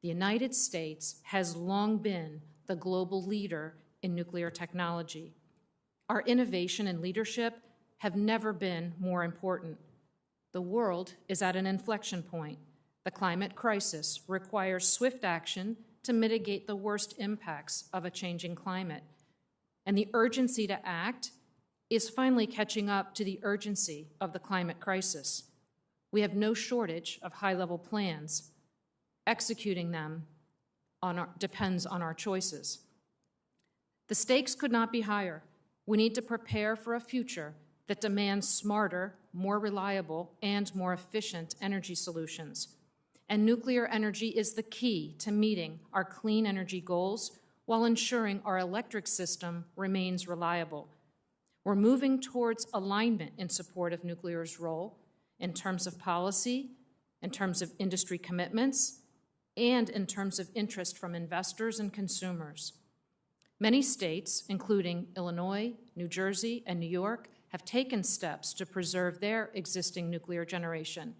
The United States has long been the global leader in nuclear technology. Our innovation and leadership have never been more important. The world is at an inflection point. The climate crisis requires swift action to mitigate the worst impacts of a changing climate. And the urgency to act is finally catching up to the urgency of the climate crisis. We have no shortage of high-level plans. Executing them depends on our choices. The stakes could not be higher. We need to prepare for a future that demands smarter, more reliable, and more efficient energy solutions. And nuclear energy is the key to meeting our clean energy goals while ensuring our electric system remains reliable. We're moving towards alignment in support of nuclear's role in terms of policy, in terms of industry commitments, and in terms of interest from investors and consumers. Many states, including Illinois, New Jersey, and New York, have taken steps to preserve their existing nuclear generation.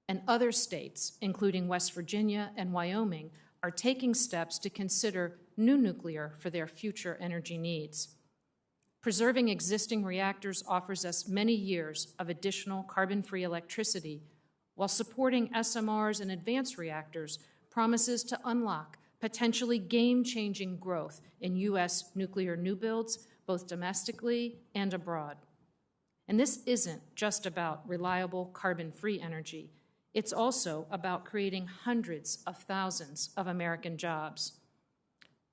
And other states, including West Virginia and Wyoming, are taking steps to consider new nuclear for their future energy needs. Preserving existing reactors offers us many years of additional carbon-free electricity, while supporting SMRs and advanced reactors promises to unlock potentially game-changing growth in U.S. nuclear new builds, both domestically and abroad. And this isn't just about reliable carbon-free energy. It's also about creating hundreds of thousands of American jobs.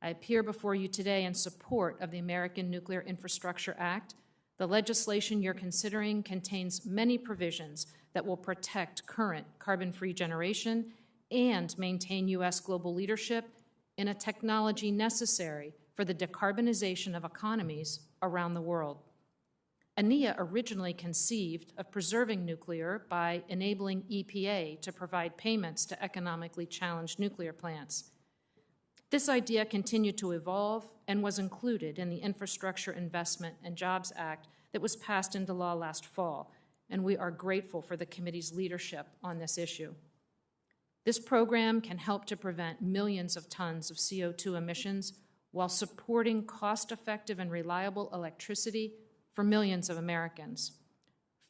I appear before you today in support of the American Nuclear Infrastructure Act. The legislation you're considering contains many provisions that will protect current carbon-free generation and maintain U.S. global leadership in a technology necessary for the decarbonization of economies around the world. ANEA originally conceived of preserving nuclear by enabling EPA to provide payments to economically challenged nuclear plants. This idea continued to evolve and was included in the Infrastructure Investment and Jobs Act that was passed into law last fall, and we are grateful for the committee's leadership on this issue. This program can help to prevent millions of tons of CO2 emissions while supporting cost-effective and reliable electricity for millions of Americans.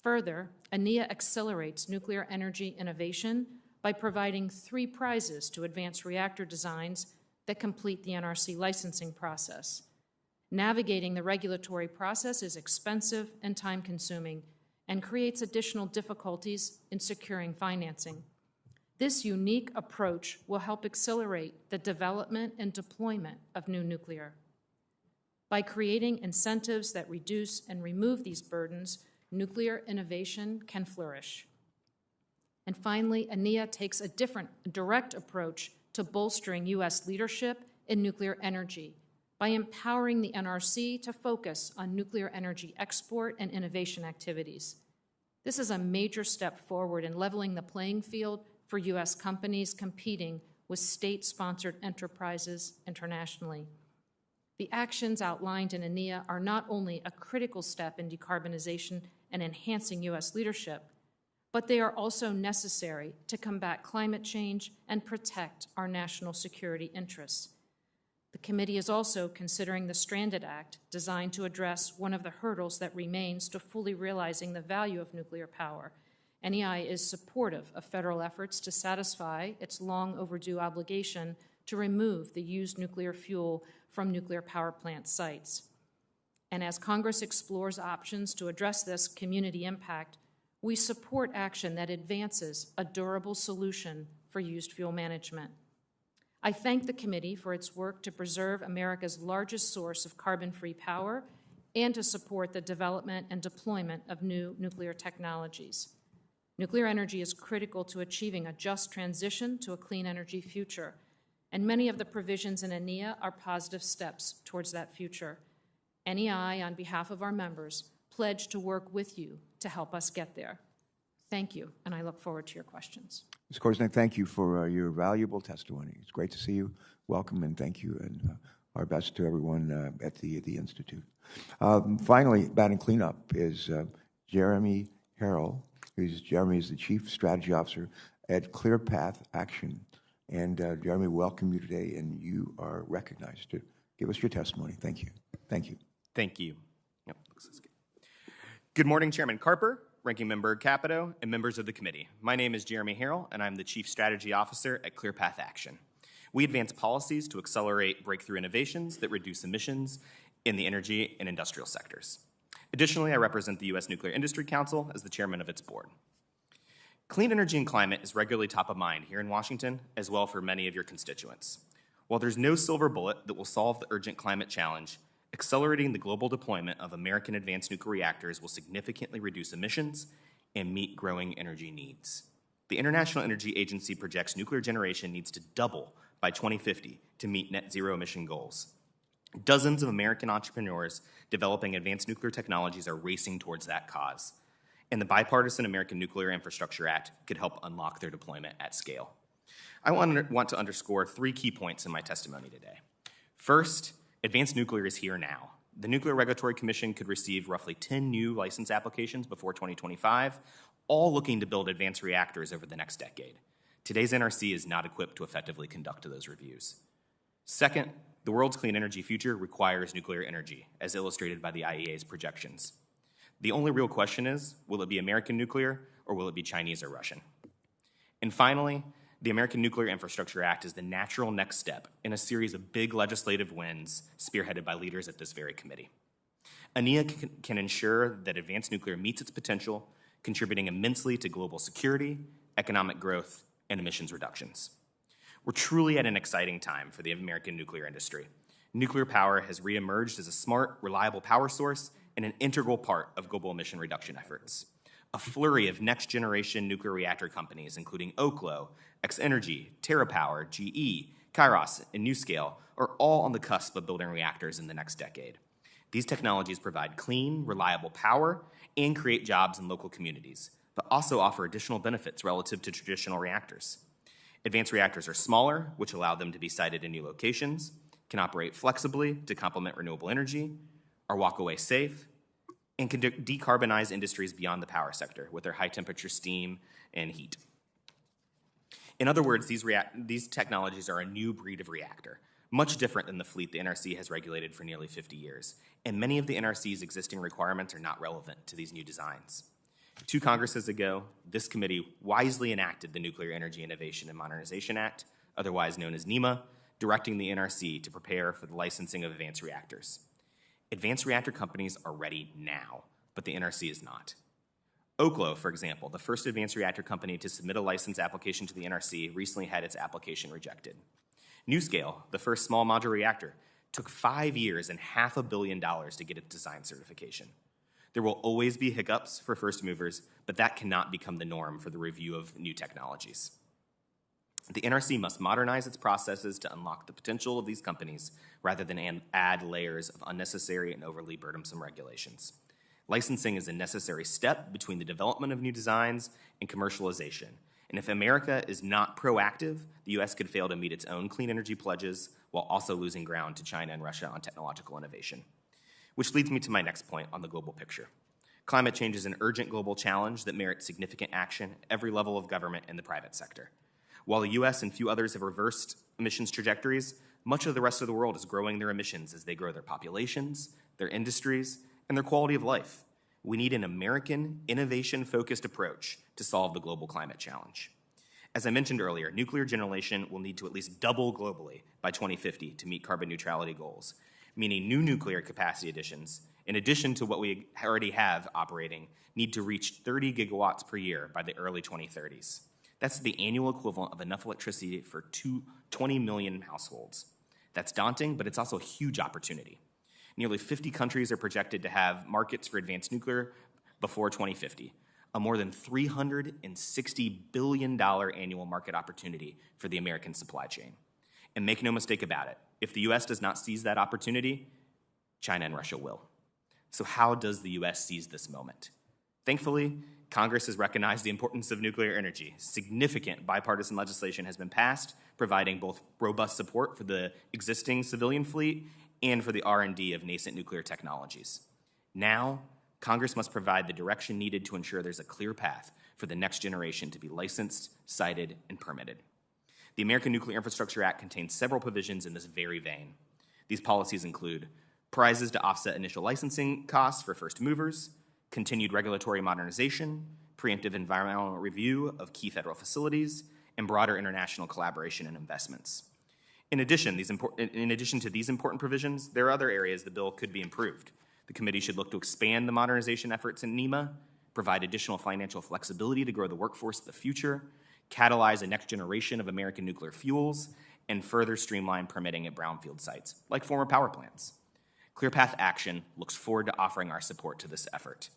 Further, ANEA accelerates nuclear energy innovation by providing 3 prizes to advanced reactor designs that complete the NRC licensing process. Navigating the regulatory process is expensive and time-consuming and creates additional difficulties in securing financing. This unique approach will help accelerate the development and deployment of new nuclear. By creating incentives that reduce and remove these burdens, nuclear innovation can flourish. And finally, ANEA takes a direct approach to bolstering U.S. leadership in nuclear energy by empowering the NRC to focus on nuclear energy export and innovation activities. This is a major step forward in leveling the playing field for U.S. companies competing with state-sponsored enterprises internationally. The actions outlined in ANEA are not only a critical step in decarbonization and enhancing U.S. leadership, but they are also necessary to combat climate change and protect our national security interests. The committee is also considering the Stranded Act, designed to address one of the hurdles that remains to fully realizing the value of nuclear power. NEI is supportive of federal efforts to satisfy its long overdue obligation to remove the used nuclear fuel from nuclear power plant sites. And as Congress explores options to address this community impact, we support action that advances a durable solution for used fuel management. I thank the committee for its work to preserve America's largest source of carbon-free power and to support the development and deployment of new nuclear technologies. Nuclear energy is critical to achieving a just transition to a clean energy future, and many of the provisions in ANEA are positive steps towards that future. NEI, on behalf of our members, pledge to work with you to help us get there. Thank you, and I look forward to your questions. Ms. Korsnik, thank you for your valuable testimony. It's great to see you. Welcome and thank you, and our best to everyone at the Institute. Finally, batting cleanup is Jeremy Harrell. Jeremy is the Chief Strategy Officer at ClearPath Action. And Jeremy, welcome you today, and you are recognized to give us your testimony. Thank you. Thank you. Thank you. Yep, this is good. Good morning, Chairman Carper, Ranking Member Capito, and members of the committee. My name is Jeremy Harrell, and I'm the Chief Strategy Officer at ClearPath Action. We advance policies to accelerate breakthrough innovations that reduce emissions in the energy and industrial sectors. Additionally, I represent the U.S. Nuclear Industry Council as the chairman of its board. Clean energy and climate is regularly top of mind here in Washington, as well for many of your constituents. While there's no silver bullet that will solve the urgent climate challenge, accelerating the global deployment of American advanced nuclear reactors will significantly reduce emissions and meet growing energy needs. The International Energy Agency projects nuclear generation needs to double by 2050 to meet net zero emission goals. Dozens of American entrepreneurs developing advanced nuclear technologies are racing towards that cause, and the bipartisan American Nuclear Infrastructure Act could help unlock their deployment at scale. I want to underscore 3 key points in my testimony today. First, advanced nuclear is here now. The Nuclear Regulatory Commission could receive roughly 10 new license applications before 2025, all looking to build advanced reactors over the next decade. Today's NRC is not equipped to effectively conduct those reviews. Second, the world's clean energy future requires nuclear energy, as illustrated by the IEA's projections. The only real question is, will it be American nuclear or will it be Chinese or Russian? And finally, the American Nuclear Infrastructure Act is the natural next step in a series of big legislative wins spearheaded by leaders at this very committee. ANEA can ensure that advanced nuclear meets its potential, contributing immensely to global security, economic growth, and emissions reductions. We're truly at an exciting time for the American nuclear industry. Nuclear power has reemerged as a smart, reliable power source and an integral part of global emission reduction efforts. A flurry of next-generation nuclear reactor companies, including Oklo, X-Energy, TerraPower, GE, Kairos, and NuScale, are all on the cusp of building reactors in the next decade. These technologies provide clean, reliable power and create jobs in local communities, but also offer additional benefits relative to traditional reactors. Advanced reactors are smaller, which allow them to be sited in new locations, can operate flexibly to complement renewable energy, are walk-away safe, and can decarbonize industries beyond the power sector with their high-temperature steam and heat. In other words, these technologies are a new breed of reactor, much different than the fleet the NRC has regulated for nearly 50 years, and many of the NRC's existing requirements are not relevant to these new designs. 2 Congresses ago, this committee wisely enacted the Nuclear Energy Innovation and Modernization Act, otherwise known as NEMA, directing the NRC to prepare for the licensing of advanced reactors. Advanced reactor companies are ready now, but the NRC is not. Oklo, for example, the first advanced reactor company to submit a license application to the NRC, recently had its application rejected. NuScale, the first small modular reactor, took 5 years and $500 million to get its design certification. There will always be hiccups for first movers, but that cannot become the norm for the review of new technologies. The NRC must modernize its processes to unlock the potential of these companies rather than add layers of unnecessary and overly burdensome regulations. Licensing is a necessary step between the development of new designs and commercialization. And if America is not proactive, the U.S. could fail to meet its own clean energy pledges while also losing ground to China and Russia on technological innovation. Which leads me to my next point on the global picture. Climate change is an urgent global challenge that merits significant action at every level of government and the private sector. While the U.S. and few others have reversed emissions trajectories, much of the rest of the world is growing their emissions as they grow their populations, their industries, and their quality of life. We need an American, innovation-focused approach to solve the global climate challenge. As I mentioned earlier, nuclear generation will need to at least double globally by 2050 to meet carbon neutrality goals, meaning new nuclear capacity additions, in addition to what we already have operating, need to reach 30 gigawatts per year by the early 2030s. That's the annual equivalent of enough electricity for 20 million households. That's daunting, but it's also a huge opportunity. Nearly 50 countries are projected to have markets for advanced nuclear before 2050, a more than $360 billion annual market opportunity for the American supply chain. And make no mistake about it, if the U.S. does not seize that opportunity, China and Russia will. So how does the U.S. seize this moment? Thankfully, Congress has recognized the importance of nuclear energy. Significant bipartisan legislation has been passed, providing both robust support for the existing civilian fleet and for the R&D of nascent nuclear technologies. Now, Congress must provide the direction needed to ensure there's a clear path for the next generation to be licensed, sited, and permitted. The American Nuclear Infrastructure Act contains several provisions in this very vein. These policies include prizes to offset initial licensing costs for first movers, continued regulatory modernization, preemptive environmental review of key federal facilities, and broader international collaboration and investments. In addition to these important provisions, there are other areas the bill could be improved. The committee should look to expand the modernization efforts in NEMA, provide additional financial flexibility to grow the workforce of the future, catalyze a next generation of American nuclear fuels, and further streamline permitting at brownfield sites, like former power plants. ClearPath Action looks forward to offering our support to this effort.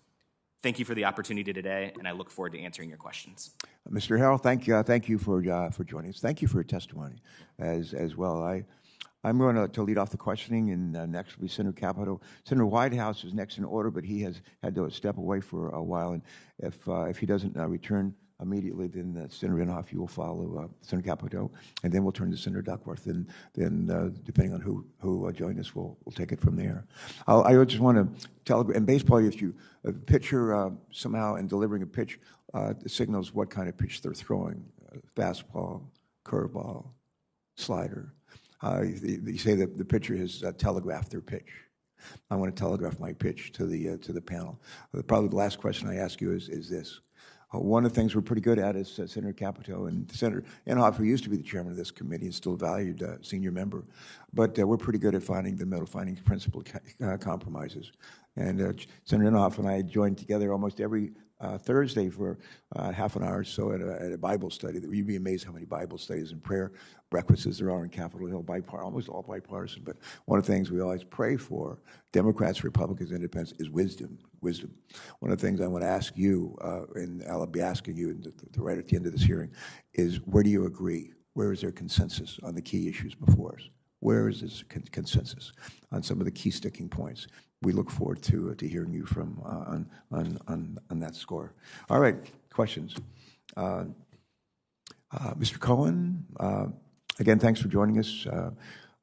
Thank you for the opportunity today, and I look forward to answering your questions. Mr. Harrell, thank you for joining us. Thank you for your testimony as well. I'm going to lead off the questioning, and next will be Senator Capito. Senator Whitehouse is next in order, but he has had to step away for a while, and if he doesn't return immediately, then Senator Inhofe, you will follow Senator Capito, and then we'll turn to Senator Duckworth, and then depending on who joins us, we'll take it from there. I just want to tell, in baseball, if you a pitcher somehow in delivering a pitch signals what kind of pitch they're throwing, fastball, curveball, slider. You say that the pitcher has telegraphed their pitch. I want to telegraph my pitch to the panel. Probably the last question I ask you is this. One of the things we're pretty good at is Senator Capito and Senator Inhofe, who used to be the chairman of this committee and still a valued senior member, but we're pretty good at finding the middle, finding principal compromises. And Senator Inhofe and I joined together almost every Thursday for half an hour or so at a Bible study. You'd be amazed how many Bible studies and prayer breakfasts there are in Capitol Hill, almost all bipartisan. But one of the things we always pray for, Democrats, Republicans, Independents, is wisdom. Wisdom. One of the things I want to ask you, and I'll be asking you right at the end of this hearing, is where do you agree? Where is there consensus on the key issues before us? Where is this consensus on some of the key sticking points? We look forward to hearing you from on that score. All right, questions. Mr. Cohen, again, thanks for joining us.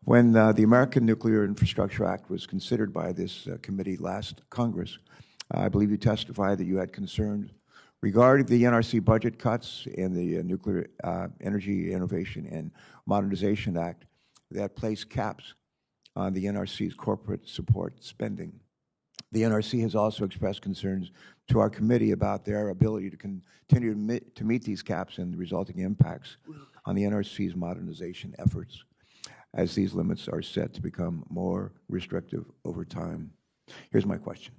When the American Nuclear Infrastructure Act was considered by this committee last Congress, I believe you testified that you had concerns regarding the NRC budget cuts and the Nuclear Energy Innovation and Modernization Act that place caps on the NRC's corporate support spending. The NRC has also expressed concerns to our committee about their ability to continue to meet these caps and the resulting impacts on the NRC's modernization efforts, as these limits are set to become more restrictive over time. Here's my question,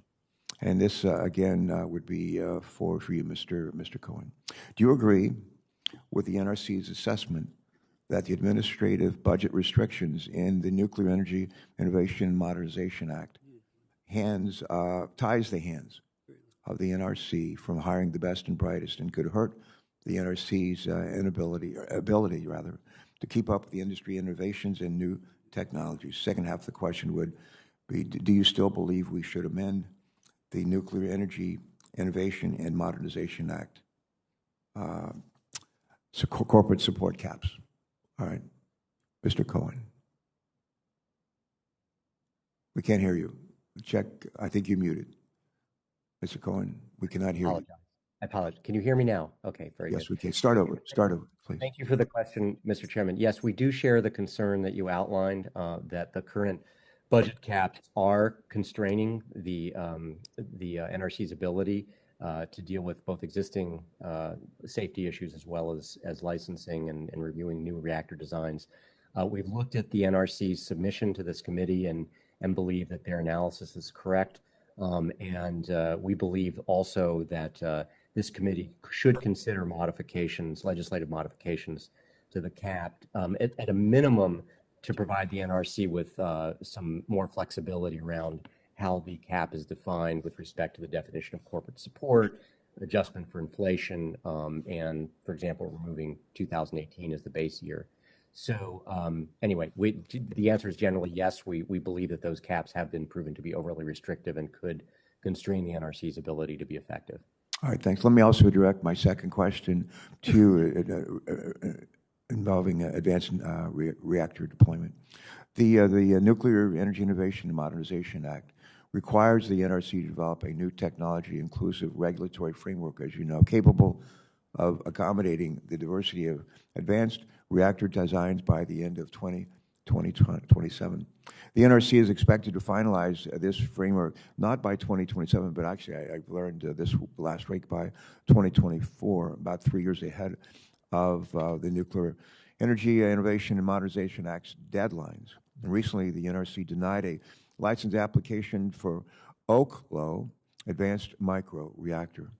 and this, again, would be for you, Mr. Cohen. Do you agree with the NRC's assessment that the administrative budget restrictions in the Nuclear Energy Innovation and Modernization Act ties the hands of the NRC from hiring the best and brightest and could hurt the NRC's ability to keep up with the industry innovations and new technologies? Second half of the question would be, do you still believe we should amend the Nuclear Energy Innovation and Modernization Act, corporate support caps? All right, Mr. Cohen. We can't hear you. Check, I think you're muted. Mr. Cohen, we cannot hear you. I apologize. Can you hear me now? Okay, very good. Yes, we can. Start over, please. Thank you for the question, Mr. Chairman. Yes, we do share the concern that you outlined, that the current budget caps are constraining the NRC's ability to deal with both existing safety issues as well as licensing and reviewing new reactor designs. We've looked at the NRC's submission to this committee and believe that their analysis is correct. We believe also that this committee should consider modifications, legislative modifications to the cap, at a minimum to provide the NRC with some more flexibility around how the cap is defined with respect to the definition of corporate support, adjustment for inflation, and, for example, removing 2018 as the base year. So anyway, the answer is generally yes. We believe that those caps have been proven to be overly restrictive and could constrain the NRC's ability to be effective. All right, thanks. Let me also direct my second question to you involving advanced reactor deployment. The Nuclear Energy Innovation and Modernization Act requires the NRC to develop a new technology-inclusive regulatory framework, as you know, capable of accommodating the diversity of advanced reactor designs by the end of 20 2027. The NRC is expected to finalize this framework not by 2027, but actually I've learned this last week by 2024, about 3 years ahead of the Nuclear Energy Innovation and Modernization Act's deadlines. And recently, the NRC denied a license application for Oklo Advanced Micro Reactor.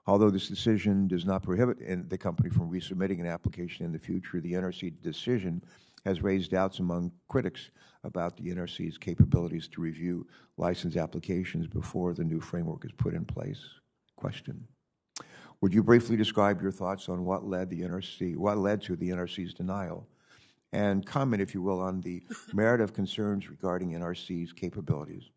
Although this decision does not prohibit the company from resubmitting an application in the future, the NRC decision has raised doubts among critics about the NRC's capabilities to review license applications before the new framework is put in place. Question. Would you briefly describe your thoughts on what led to the NRC's denial, and comment, if you will, on the merit of concerns regarding NRC's capabilities?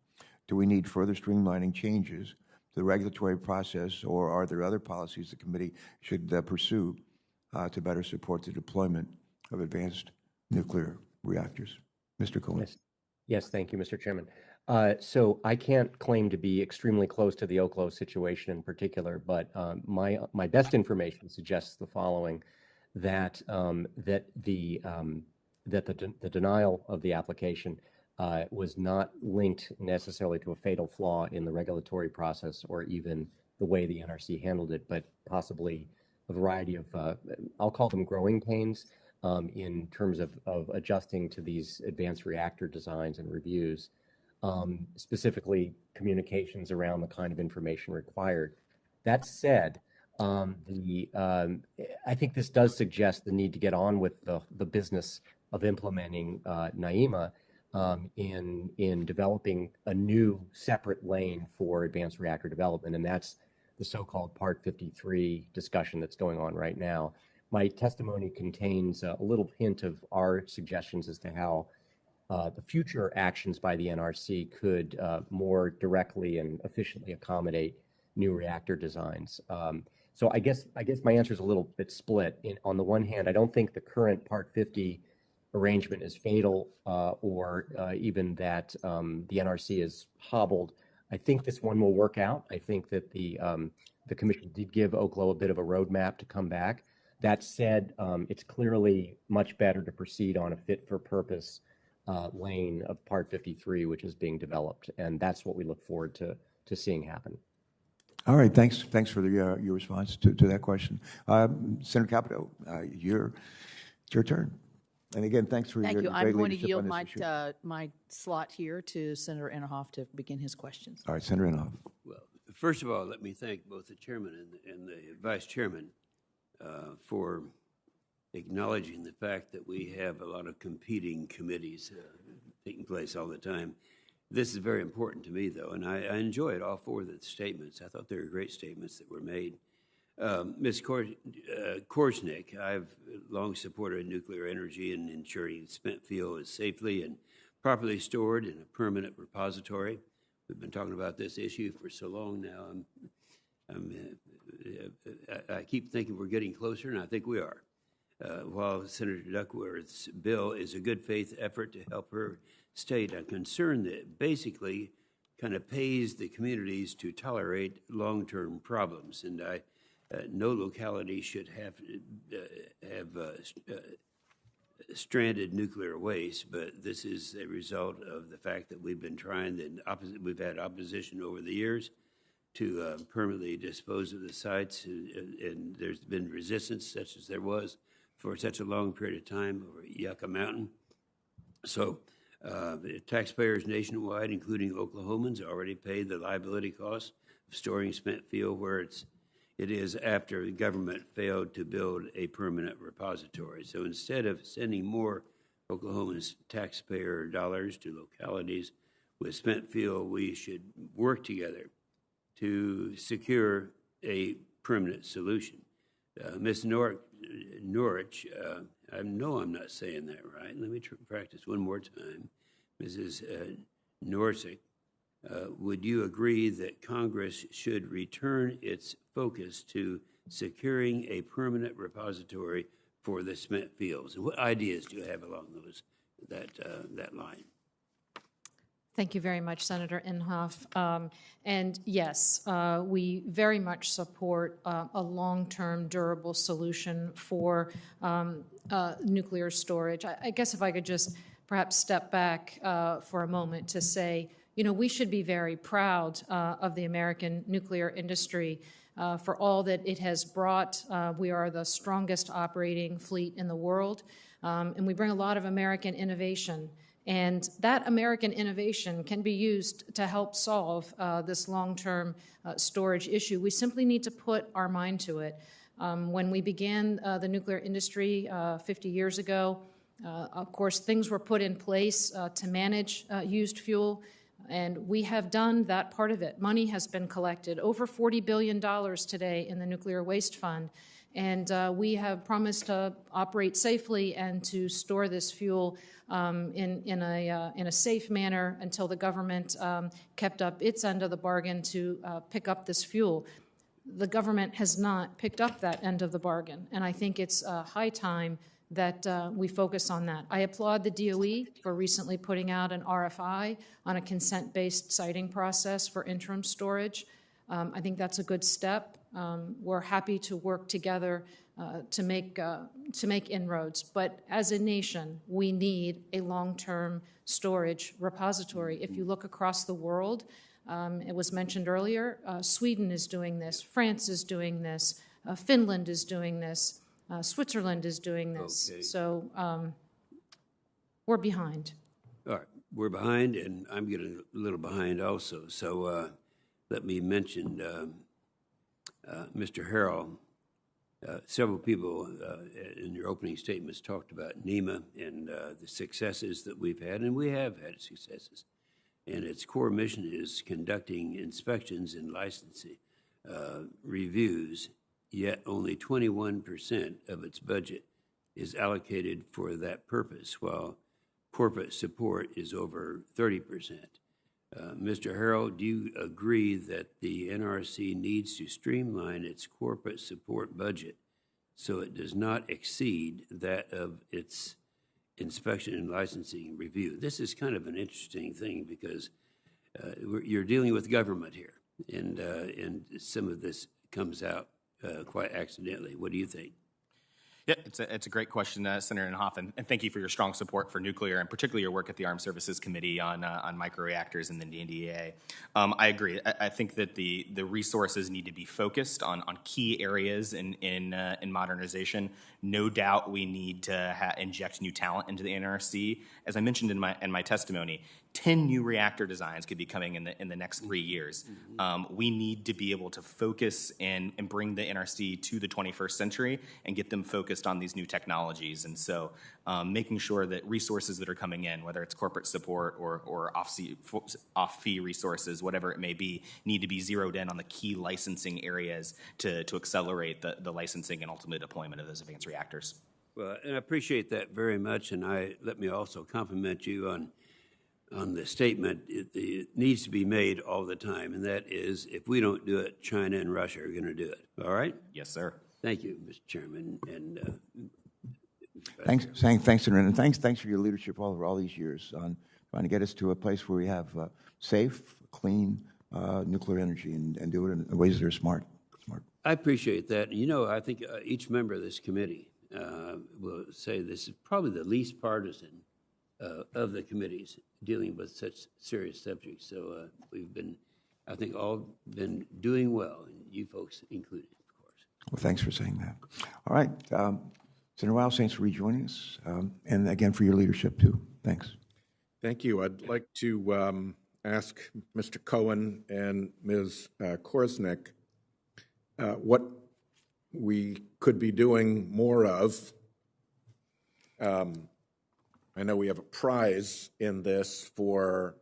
Do we need further streamlining changes to the regulatory process, or are there other policies the committee should pursue to better support the deployment of advanced nuclear reactors? Mr. Cohen. Yes, thank you, Mr. Chairman. So I can't claim to be extremely close to the Oklo situation in particular, but my best information suggests the following: that the denial of the application was not linked necessarily to a fatal flaw in the regulatory process or even the way the NRC handled it, but possibly a variety of, I'll call them growing pains, in terms of adjusting to these advanced reactor designs and reviews, specifically communications around the kind of information required. That said, I think this does suggest the need to get on with the business of implementing NAIMA in developing a new separate lane for advanced reactor development, and that's the so-called Part 53 discussion that's going on right now. My testimony contains a little hint of our suggestions as to how the future actions by the NRC could more directly and efficiently accommodate new reactor designs. So I guess my answer is a little bit split. On the one hand, I don't think the current Part 50 arrangement is fatal or even that the NRC is hobbled. I think this one will work out. I think that the commission did give Oklo a bit of a roadmap to come back. That said, it's clearly much better to proceed on a fit-for-purpose lane of Part 53, which is being developed, and that's what we look forward to seeing happen. All right, thanks for your response to that question. Senator Capito, it's your turn. And again, thanks for your great leadership on this issue. I'm going to yield my slot here to Senator Inhofe to begin his questions. All right, Senator Inhofe. Well, first of all, let me thank both the chairman and the vice chairman for acknowledging the fact that we have a lot of competing committees taking place all the time. This is very important to me, though, and I enjoyed all four of the statements. I thought they were great statements that were made. Ms. Korsnik, I've long supported nuclear energy and ensuring spent fuel is safely and properly stored in a permanent repository. We've been talking about this issue for so long now. I keep thinking we're getting closer, and I think we are. While Senator Duckworth's bill is a good faith effort to help her state, I'm concerned that it basically kind of pays the communities to tolerate long-term problems, and no locality should have stranded nuclear waste, but this is a result of the fact that we've been trying, we've had opposition over the years to permanently dispose of the sites, and there's been resistance such as there was for such a long period of time over Yucca Mountain. So the taxpayers nationwide, including Oklahomans, already paid the liability costs of storing spent fuel where it is after the government failed to build a permanent repository. So instead of sending more Oklahoma's taxpayer dollars to localities with spent fuel, we should work together to secure a permanent solution. Ms. Norwich, I know I'm not saying that right. Let me practice one more time. Mrs. Norsik, would you agree that Congress should return its focus to securing a permanent repository for the spent fuels? And what ideas do you have along that line? Thank you very much, Senator Inhofe. And yes, we very much support a long-term durable solution for nuclear storage. I guess if I could just perhaps step back for a moment to say, you know, we should be very proud of the American nuclear industry for all that it has brought. We are the strongest operating fleet in the world, and we bring a lot of American innovation. And that American innovation can be used to help solve this long-term storage issue. We simply need to put our mind to it. When we began the nuclear industry 50 years ago, of course, things were put in place to manage used fuel, and we have done that part of it. Money has been collected, over $40 billion today in the Nuclear Waste Fund, and we have promised to operate safely and to store this fuel in a safe manner until the government kept up its end of the bargain to pick up this fuel. The government has not picked up that end of the bargain, and I think it's high time that we focus on that. I applaud the DOE for recently putting out an RFI on a consent-based siting process for interim storage. I think that's a good step. We're happy to work together to make inroads. But as a nation, we need a long-term storage repository. If you look across the world, it was mentioned earlier, Sweden is doing this, France is doing this, Finland is doing this, Switzerland is doing this. Okay. So we're behind. All right, we're behind, and I'm getting a little behind also. So let me mention Mr. Harrell. Several people in your opening statements talked about NEMA and the successes that we've had, and we have had successes. And its core mission is conducting inspections and licensing reviews, yet only 21% of its budget is allocated for that purpose, while corporate support is over 30%. Mr. Harrell, do you agree that the NRC needs to streamline its corporate support budget so it does not exceed that of its inspection and licensing review? This is kind of an interesting thing because you're dealing with government here, and some of this comes out quite accidentally. What do you think? Yeah, it's a great question, Senator Inhofe, and thank you for your strong support for nuclear, and particularly your work at the Armed Services Committee on microreactors and the NDAA. I agree. I think that the resources need to be focused on key areas in modernization. No doubt we need to inject new talent into the NRC. As I mentioned in my testimony, 10 new reactor designs could be coming in the next 3 years. We need to be able to focus and bring the NRC to the 21st century and get them focused on these new technologies. And so making sure that resources that are coming in, whether it's corporate support or off-fee resources, whatever it may be, need to be zeroed in on the key licensing areas to accelerate the licensing and ultimate deployment of those advanced reactors. Well, and I appreciate that very much, and let me also compliment you on the statement. It needs to be made all the time, and that is, if we don't do it, China and Russia are going to do it. All right? Yes, sir. Thank you, Mr. Chairman. And Thanks, Senator, and thanks for your leadership all these years on trying to get us to a place where we have safe, clean nuclear energy and do it in ways that are smart. I appreciate that. You know, I think each member of this committee will say this is probably the least partisan of the committees dealing with such serious subjects. So we've been, I think, all been doing well, and you folks included, of course. Well, thanks for saying that. All right. Senator Wiles, thanks for rejoining us, and again for your leadership, too. Thanks. Thank you. I'd like to ask Mr. Cohen and Ms. Korsnik what we could be doing more of. I know we have a prize in this for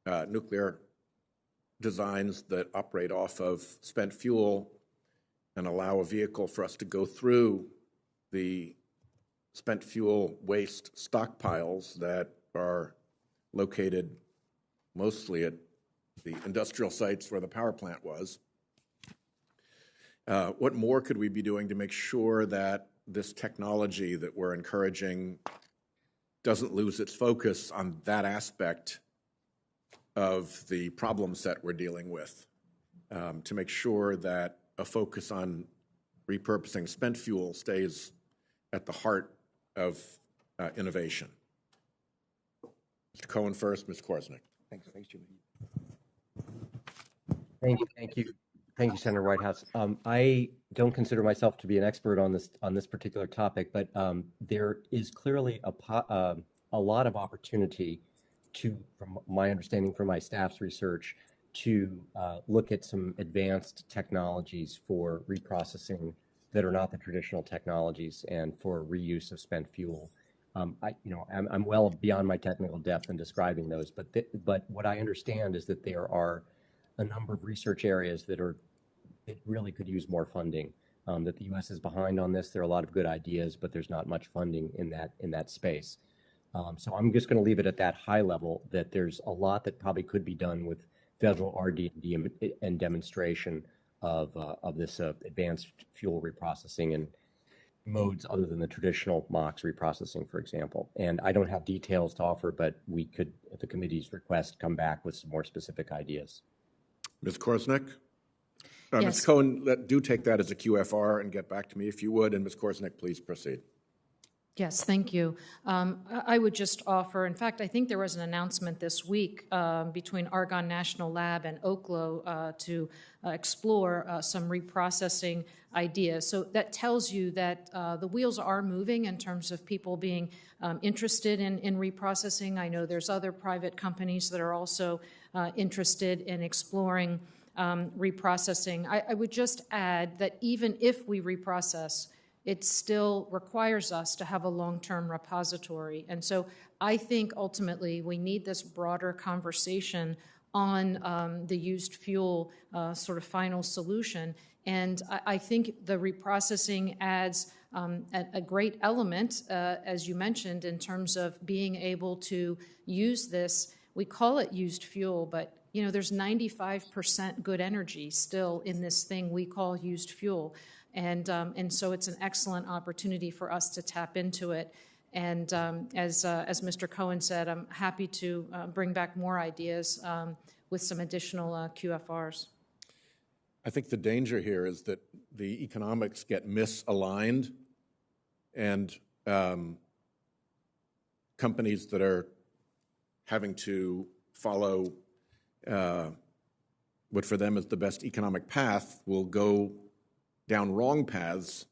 nuclear designs that operate off of spent fuel and allow a vehicle for us to go through the spent fuel waste stockpiles that are located mostly at the industrial sites where the power plant was. What more could we be doing to make sure that this technology that we're encouraging doesn't lose its focus on that aspect of the problem set we're dealing with, to make sure that a focus on repurposing spent fuel stays at the heart of innovation. Mr. Cohen first, Ms. Korsnik. Thanks, Jimmy. Thank you, Senator Whitehouse. I don't consider myself to be an expert on this particular topic, but there is clearly a lot of opportunity to, from my understanding from my staff's research, to look at some advanced technologies for reprocessing that are not the traditional technologies and for reuse of spent fuel. I'm well beyond my technical depth in describing those, but what I understand is that there are a number of research areas that really could use more funding. That the U.S. is behind on this. There are a lot of good ideas, but there's not much funding in that space. So I'm just going to leave it at that high level. That there's a lot that probably could be done with federal R&D and demonstration of this advanced fuel reprocessing and modes other than the traditional MOX reprocessing, for example. And I don't have details to offer, but we could, at the committee's request, come back with some more specific ideas. Ms. Korsnik? Yes. Ms. Cohen, do take that as a QFR and get back to me if you would. And Ms. Korsnik, please proceed. Yes, thank you. I would just offer, in fact, I think there was an announcement this week between Argonne National Lab and Oklo to explore some reprocessing ideas. So that tells you that the wheels are moving in terms of people being interested in reprocessing. I know there's other private companies that are also interested in exploring reprocessing. I would just add that even if we reprocess, it still requires us to have a long-term repository. And so I think ultimately we need this broader conversation on the used fuel sort of final solution. And I think the reprocessing adds a great element, as you mentioned, in terms of being able to use this. We call it used fuel, but there's 95% good energy still in this thing we call used fuel. And so it's an excellent opportunity for us to tap into it. And as Mr. Cohen said, I'm happy to bring back more ideas with some additional QFRs. I think the danger here is that the economics get misaligned, and companies that are having to follow what for them is the best economic path will go down wrong paths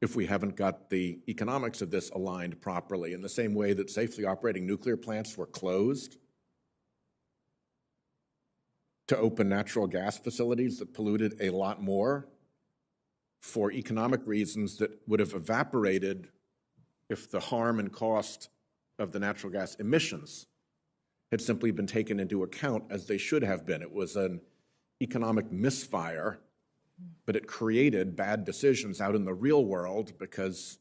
if we haven't got the economics of this aligned properly, in the same way that safely operating nuclear plants were closed to open natural gas facilities that polluted a lot more for economic reasons that would have evaporated if the harm and cost of the natural gas emissions had simply been taken into account as they should have been. It was an economic misfire, but it created bad decisions out in the real world because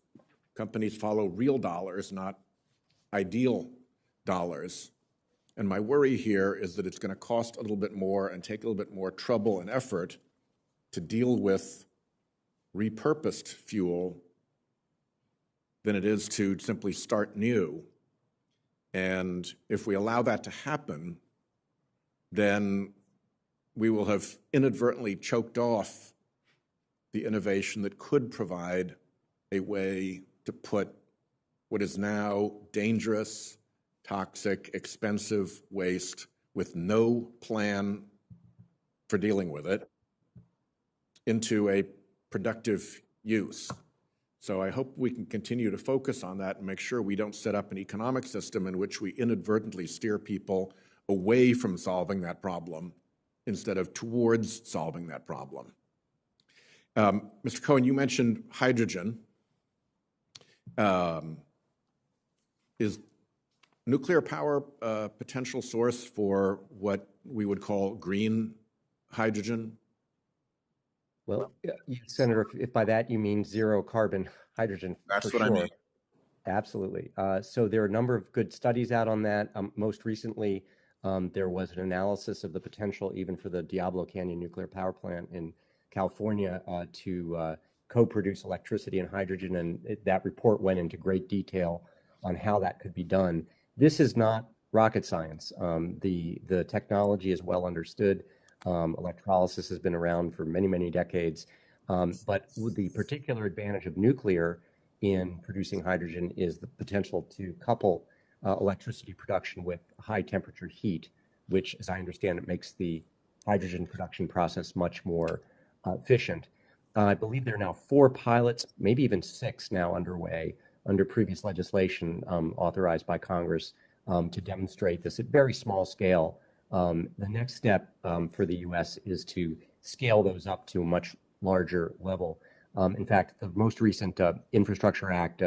companies follow real dollars, not ideal dollars. And my worry here is that it's going to cost a little bit more and take a little bit more trouble and effort to deal with repurposed fuel than it is to simply start new. And if we allow that to happen, then we will have inadvertently choked off the innovation that could provide a way to put what is now dangerous, toxic, expensive waste with no plan for dealing with it into a productive use. So I hope we can continue to focus on that and make sure we don't set up an economic system in which we inadvertently steer people away from solving that problem instead of towards solving that problem. Mr. Cohen, you mentioned hydrogen. Is nuclear power a potential source for what we would call green hydrogen? Well, Senator, if by that you mean zero carbon hydrogen, That's for what sure. I mean. Absolutely. So there are a number of good studies out on that. Most recently, there was an analysis of the potential even for the Diablo Canyon nuclear power plant in California to co-produce electricity and hydrogen, and that report went into great detail on how that could be done. This is not rocket science. The technology is well understood. Electrolysis has been around for many, many decades. But with the particular advantage of nuclear in producing hydrogen is the potential to couple electricity production with high temperature heat, which, as I understand it, makes the hydrogen production process much more efficient. I believe there are now 4 pilots, maybe even 6 now underway under previous legislation authorized by Congress to demonstrate this at very small scale. The next step for the U.S. is to scale those up to a much larger level. In fact, the most recent Infrastructure Act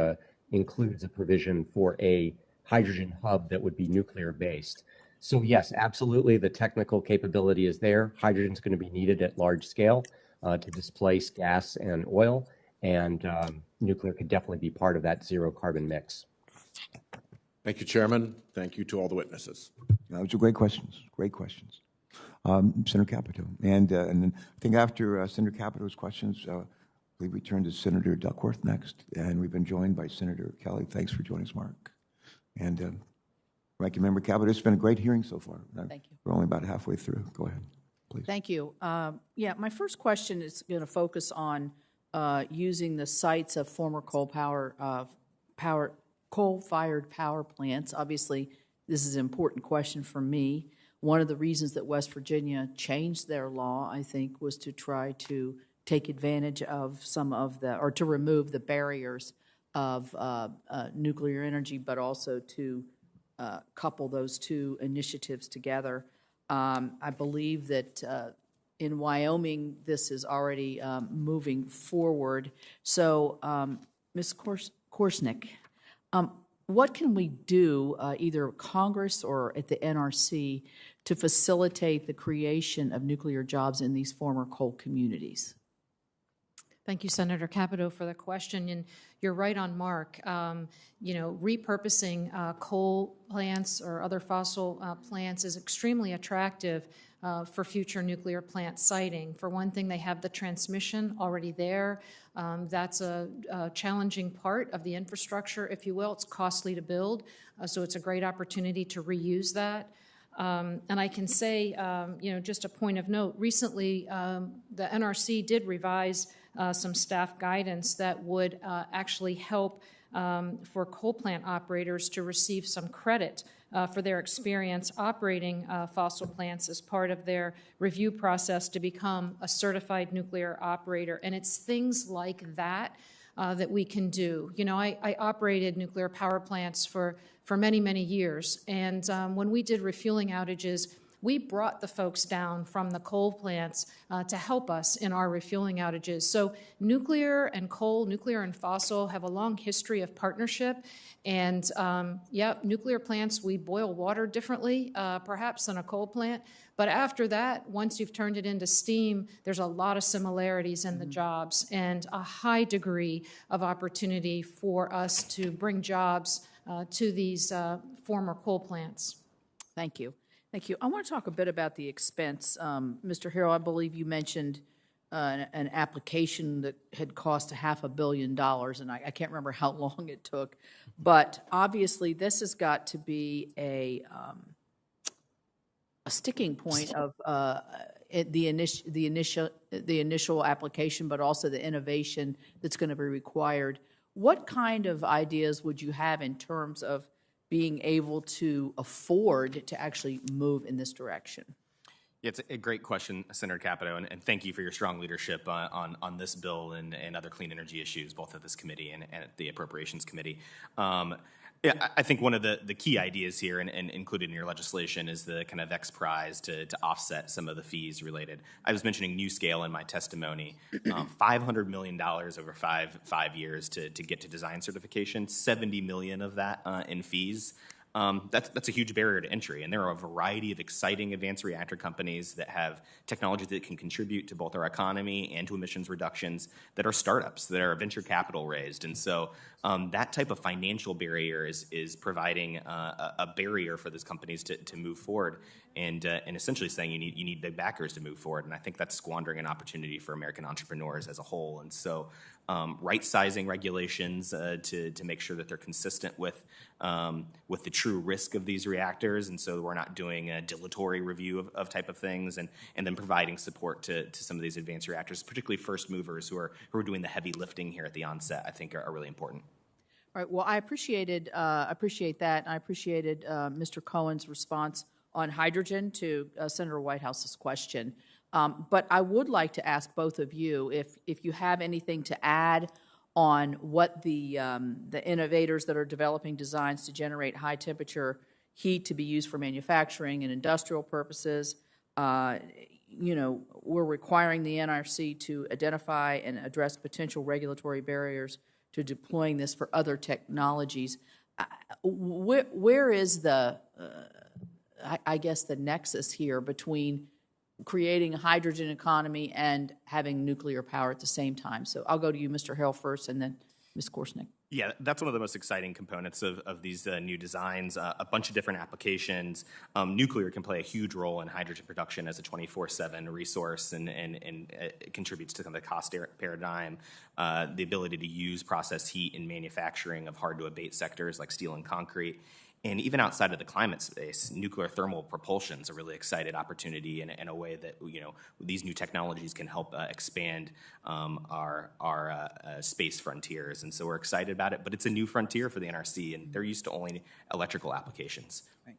includes a provision for a hydrogen hub that would be nuclear-based. So yes, absolutely, the technical capability is there. Hydrogen is going to be needed at large scale to displace gas and oil, and nuclear could definitely be part of that zero carbon mix. Thank you, Chairman. Thank you to all the witnesses. Those are great questions. Great questions. Senator Capito. And then I think after Senator Capito's questions, I believe we turn to Senator Duckworth next. And we've been joined by Senator Kelly. Thanks for joining us, Mark. And Ranking Member Capito, it's been a great hearing so far. Thank you. We're only about halfway through. Go ahead, please. Thank you. Yeah, my first question is going to focus on using the sites of former coal-fired power plants. Obviously, this is an important question for me. One of the reasons that West Virginia changed their law, I think, was to try to take advantage of some of the, or to remove the barriers of nuclear energy, but also to couple those two initiatives together. I believe that in Wyoming, this is already moving forward. So, Ms. Korsnik, what can we do, either Congress or at the NRC, to facilitate the creation of nuclear jobs in these former coal communities? Thank you, Senator Capito, for the question. And you're right on mark. Repurposing coal plants or other fossil plants is extremely attractive for future nuclear plant siting. For one thing, they have the transmission already there. That's a challenging part of the infrastructure, if you will. It's costly to build, so it's a great opportunity to reuse that. And I can say, just a point of note, recently the NRC did revise some staff guidance that would actually help for coal plant operators to receive some credit for their experience operating fossil plants as part of their review process to become a certified nuclear operator. And it's things like that that we can do. I operated nuclear power plants for many, many years. And when we did refueling outages, we brought the folks down from the coal plants to help us in our refueling outages. So nuclear and coal, nuclear and fossil have a long history of partnership. And nuclear plants, we boil water differently, perhaps than a coal plant. But after that, once you've turned it into steam, there's a lot of similarities in the jobs and a high degree of opportunity for us to bring jobs to these former coal plants. Thank you. Thank you. I want to talk a bit about the expense. Mr. Harrell, I believe you mentioned an application that had cost $500 million, and I can't remember how long it took. But obviously, this has got to be a sticking point of the initial application, but also the innovation that's going to be required. What kind of ideas would you have in terms of being able to afford to actually move in this direction? It's a great question, Senator Capito, and thank you for your strong leadership on this bill and other clean energy issues, both at this committee and at the Appropriations Committee. I think one of the key ideas here, and included in your legislation, is the kind of X prize to offset some of the fees related. I was mentioning NuScale in my testimony, $500 million over five years to get to design certification, $70 million of that in fees. That's a huge barrier to entry, and there are a variety of exciting advanced reactor companies that have technology that can contribute to both our economy and to emissions reductions that are startups, that are venture capital raised. And so that type of financial barrier is providing a barrier for those companies to move forward, and essentially saying you need big backers to move forward. And I think that's squandering an opportunity for American entrepreneurs as a whole. And so right-sizing regulations to make sure that they're consistent with the true risk of these reactors, and so we're not doing a dilatory review of type of things, and then providing support to some of these advanced reactors, particularly first movers who are doing the heavy lifting here at the onset, I think are really important. All right. Well, I appreciate that, and I appreciated Mr. Cohen's response on hydrogen to Senator Whitehouse's question. But I would like to ask both of you if you have anything to add on what the innovators that are developing designs to generate high temperature heat to be used for manufacturing and industrial purposes. We're requiring the NRC to identify and address potential regulatory barriers to deploying this for other technologies. Where is the nexus here between creating a hydrogen economy and having nuclear power at the same time? So I'll go to you, Mr. Harrell, first, and then Ms. Korsnik. Yeah, that's one of the most exciting components of these new designs. A bunch of different applications. Nuclear can play a huge role in hydrogen production as a 24/7 resource, and it contributes to kind of the cost paradigm. The ability to use process heat in manufacturing of hard-to-abate sectors like steel and concrete. And even outside of the climate space, nuclear thermal propulsion is a really exciting opportunity in a way that, these new technologies can help expand our space frontiers. And so we're excited about it, but it's a new frontier for the NRC, and they're used to only electrical applications. Right.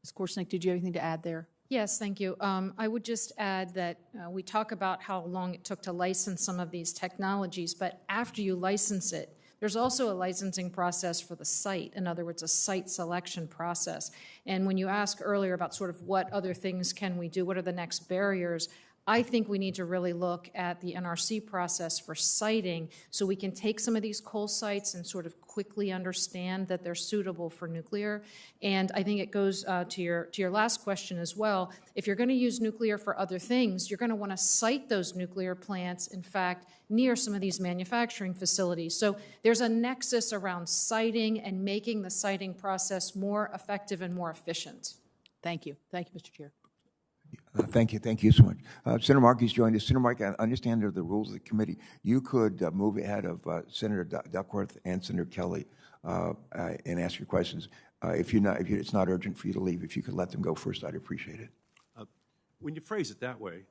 Ms. Korsnik, did you have anything to add there? Yes, thank you. I would just add that we talk about how long it took to license some of these technologies, but after you license it, there's also a licensing process for the site. In other words, a site selection process. And when you ask earlier about sort of what other things can we do, what are the next barriers, I think we need to really look at the NRC process for siting so we can take some of these coal sites and sort of quickly understand that they're suitable for nuclear. And I think it goes to your last question as well. If you're going to use nuclear for other things, you're going to want to site those nuclear plants, in fact, near some of these manufacturing facilities. So there's a nexus around siting and making the siting process more effective and more efficient. Thank you. Thank you, Mr. Chair. Thank you so much. Senator Markey's joined us. Senator Markey, I understand under the rules of the committee, you could move ahead of Senator Duckworth and Senator Kelly and ask your questions. If it's not urgent for you to leave, if you could let them go first, I'd appreciate it. When you phrase it that way,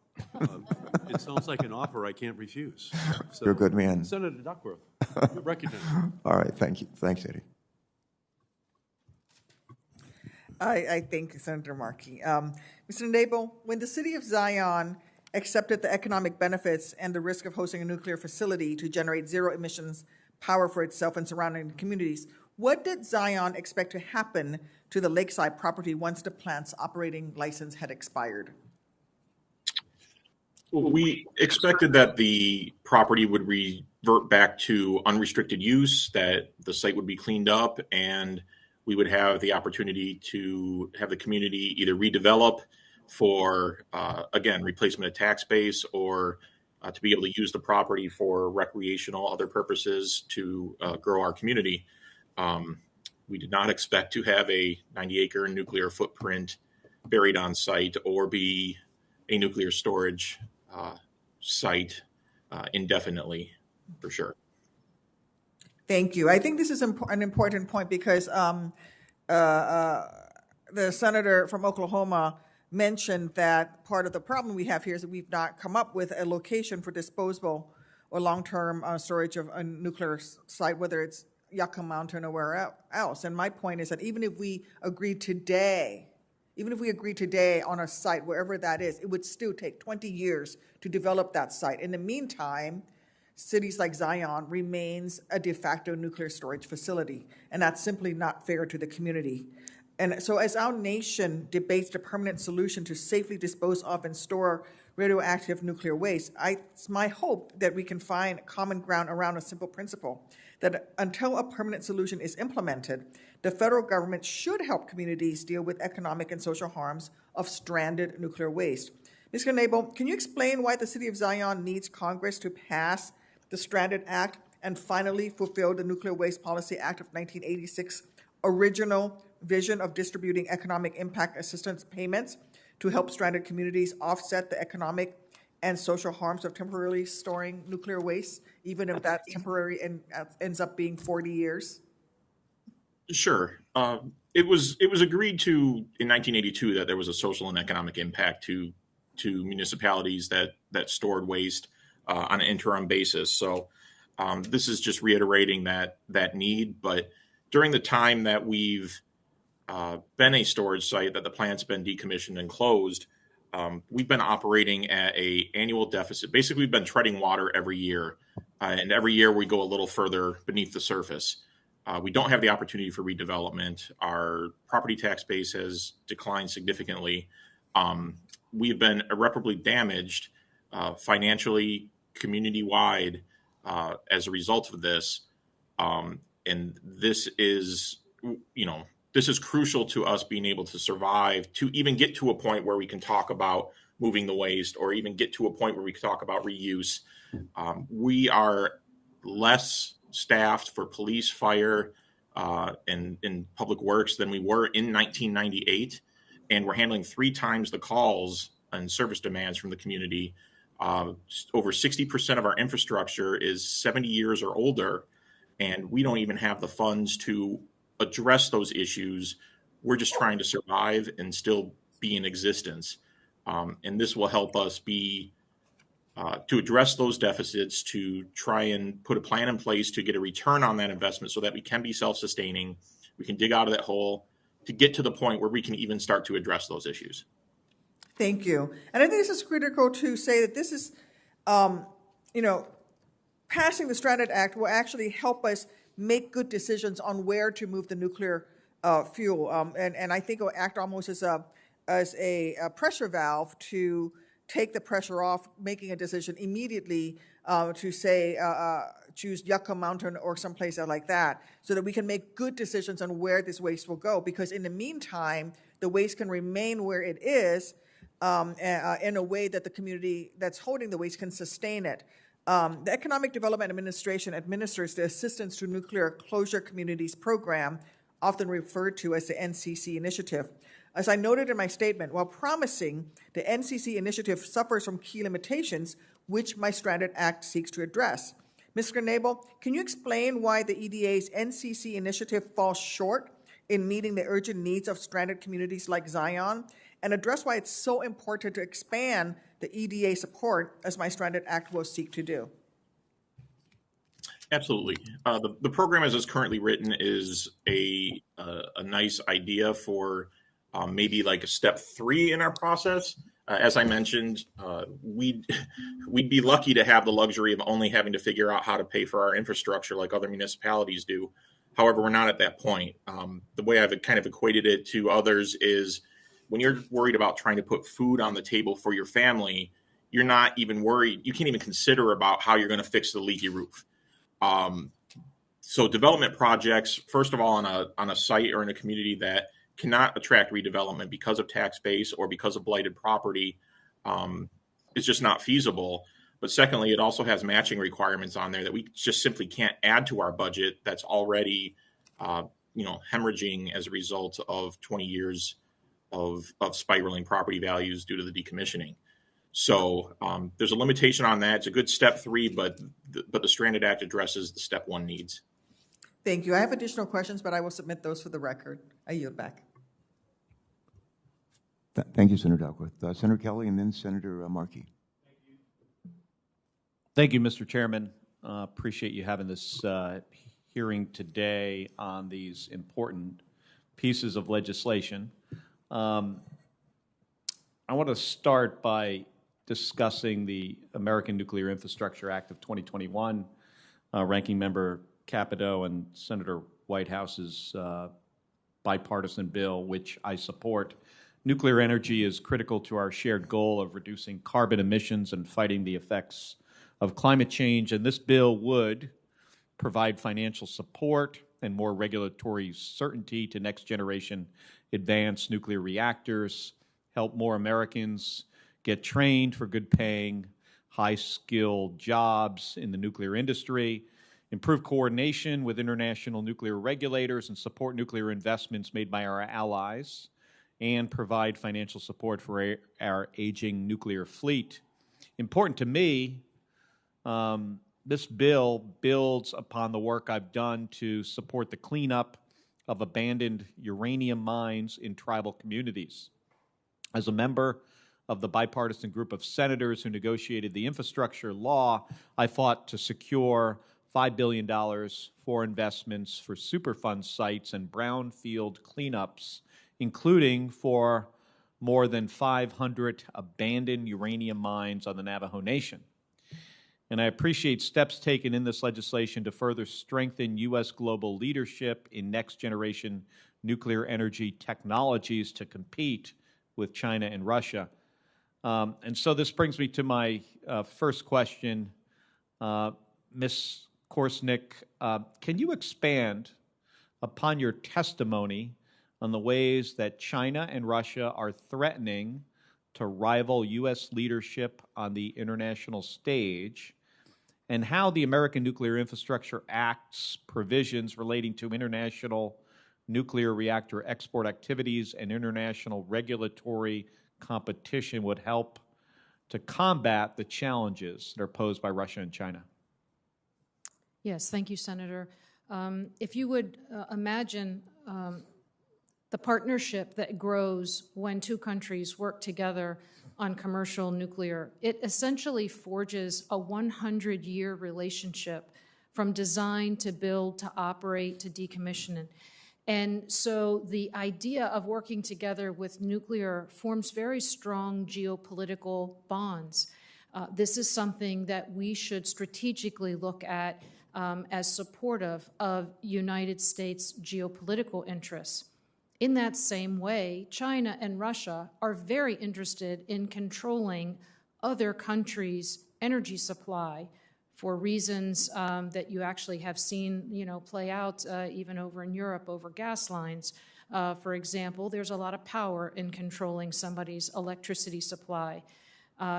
it sounds like an offer I can't refuse. So, You're a good man. Senator Duckworth, you recognize. All right, thank you. Thanks, Eddie. I thank Senator Markey. Mr. Nabel, when the city of Zion accepted the economic benefits and the risk of hosting a nuclear facility to generate zero emissions power for itself and surrounding communities, what did Zion expect to happen to the Lakeside property once the plant's operating license had expired? Well, we expected that the property would revert back to unrestricted use, that the site would be cleaned up, and we would have the opportunity to have the community either redevelop for, again, replacement of tax base, or to be able to use the property for recreational other purposes to grow our community. We did not expect to have a 90-acre nuclear footprint buried on site or be a nuclear storage site indefinitely, for sure. Thank you. I think this is an important point because the senator from Oklahoma mentioned that part of the problem we have here is that we've not come up with a location for disposal or long-term storage of a nuclear site, whether it's Yucca Mountain or where else. And my point is that even if we agree today on a site, wherever that is, it would still take 20 years to develop that site. In the meantime, cities like Zion remains a de facto nuclear storage facility, and that's simply not fair to the community. And so as our nation debates the permanent solution to safely dispose of and store radioactive nuclear waste, it's my hope that we can find common ground around a simple principle, that until a permanent solution is implemented, the federal government should help communities deal with economic and social harms of stranded nuclear waste. Mr. Nabel, can you explain why the city of Zion needs Congress to pass the Stranded Act and finally fulfill the Nuclear Waste Policy Act of 1986 original vision of distributing economic impact assistance payments to help stranded communities offset the economic and social harms of temporarily storing nuclear waste, even if that temporary ends up being 40 years? Sure. It was agreed to in 1982 that there was a social and economic impact to municipalities that stored waste on an interim basis. So this is just reiterating that need. But during the time that we've been a storage site, that the plant's been decommissioned and closed, we've been operating at a annual deficit. Basically, we've been treading water every year, and every year we go a little further beneath the surface. We don't have the opportunity for redevelopment. Our property tax base has declined significantly. We've been irreparably damaged financially, community-wide, as a result of this. And this is, this is crucial to us being able to survive, to even get to a point where we can talk about moving the waste, or even get to a point where we can talk about reuse. We are less staffed for police, fire, and public works than we were in 1998. And we're handling 3 times the calls and service demands from the community. Over 60% of our infrastructure is 70 years or older, and we don't even have the funds to address those issues. We're just trying to survive and still be in existence. And this will help us to address those deficits, to try and put a plan in place to get a return on that investment so that we can be self-sustaining, we can dig out of that hole, to get to the point where we can even start to address those issues. Thank you. And I think this is critical to say that this is, passing the Stranded Act will actually help us make good decisions on where to move the nuclear fuel. And I think it will act almost as a pressure valve to take the pressure off making a decision immediately to say, choose Yucca Mountain or someplace like that, so that we can make good decisions on where this waste will go. Because in the meantime, the waste can remain where it is in a way that the community that's holding the waste can sustain it. The Economic Development Administration administers the Assistance to Nuclear Closure Communities program, often referred to as the NCC initiative. As I noted in my statement, while promising, the NCC initiative suffers from key limitations, which my Stranded Act seeks to address. Ms. Grenable, can you explain why the EDA's NCC initiative falls short in meeting the urgent needs of stranded communities like Zion, and address why it's so important to expand the EDA support, as my Stranded Act will seek to do? Absolutely. The program as it's currently written is a nice idea for maybe like a step 3 in our process. As I mentioned, we'd be lucky to have the luxury of only having to figure out how to pay for our infrastructure like other municipalities do. However, we're not at that point. The way I've kind of equated it to others is, when you're worried about trying to put food on the table for your family, you're not even worried. You can't even consider about how you're going to fix the leaky roof. So development projects, first of all, on a site or in a community that cannot attract redevelopment because of tax base or because of blighted property, is just not feasible. But secondly, it also has matching requirements on there that we just simply can't add to our budget that's already, hemorrhaging as a result of 20 years of spiraling property values due to the decommissioning. So there's a limitation on that. It's a good step 3, but the Stranded Act addresses the step 1 needs. Thank you. I have additional questions, but I will submit those for the record. I yield back. Thank you, Senator Duckworth. Senator Kelly, and then Senator Markey. Thank you, Mr. Chairman. Appreciate you having this hearing today on these important pieces of legislation. I want to start by discussing the American Nuclear Infrastructure Act of 2021. Ranking Member Capito and Senator Whitehouse's bipartisan bill, which I support. Nuclear energy is critical to our shared goal of reducing carbon emissions and fighting the effects of climate change, and this bill would provide financial support and more regulatory certainty to next-generation advanced nuclear reactors, help more Americans get trained for good-paying, high-skilled jobs in the nuclear industry, improve coordination with international nuclear regulators, and support nuclear investments made by our allies, and provide financial support for our aging nuclear fleet. important to me, this bill builds upon the work I've done to support the cleanup of abandoned uranium mines in tribal communities. As a member of the bipartisan group of senators who negotiated the infrastructure law, I fought to secure $5 billion for investments for Superfund sites and brownfield cleanups, including for more than 500 abandoned uranium mines on the Navajo Nation. And I appreciate steps taken in this legislation to further strengthen U.S. global leadership in next-generation nuclear energy technologies to compete with China and Russia. And so this brings me to my first question. Ms. Korsnik, can you expand upon your testimony on the ways that China and Russia are threatening to rival U.S. leadership on the international stage, and how the American Nuclear Infrastructure Act's provisions relating to international nuclear reactor export activities and international regulatory competition would help to combat the challenges that are posed by Russia and China? Yes, thank you, Senator. If you would imagine the partnership that grows when two countries work together on commercial nuclear, it essentially forges a 100-year relationship from design to build to operate to decommission. And so the idea of working together with nuclear forms very strong geopolitical bonds. This is something that we should strategically look at as supportive of United States geopolitical interests. In that same way, China and Russia are very interested in controlling other countries' energy supply for reasons that you actually have seen, play out even over in Europe over gas lines. For example, there's a lot of power in controlling somebody's electricity supply.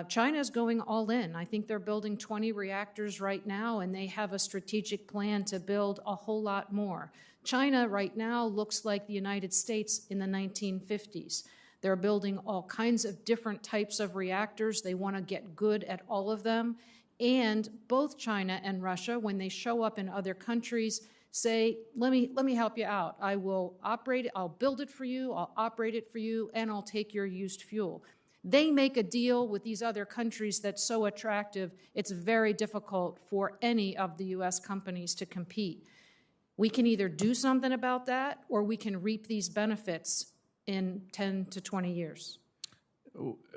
China is going all in. I think they're building 20 reactors right now, and they have a strategic plan to build a whole lot more. China right now looks like the United States in the 1950s. They're building all kinds of different types of reactors. They want to get good at all of them. And both China and Russia, when they show up in other countries, say, let me help you out. I will operate it, I'll build it for you, I'll operate it for you, and I'll take your used fuel. They make a deal with these other countries that's so attractive, it's very difficult for any of the U.S. companies to compete. We can either do something about that, or we can reap these benefits in 10 to 20 years.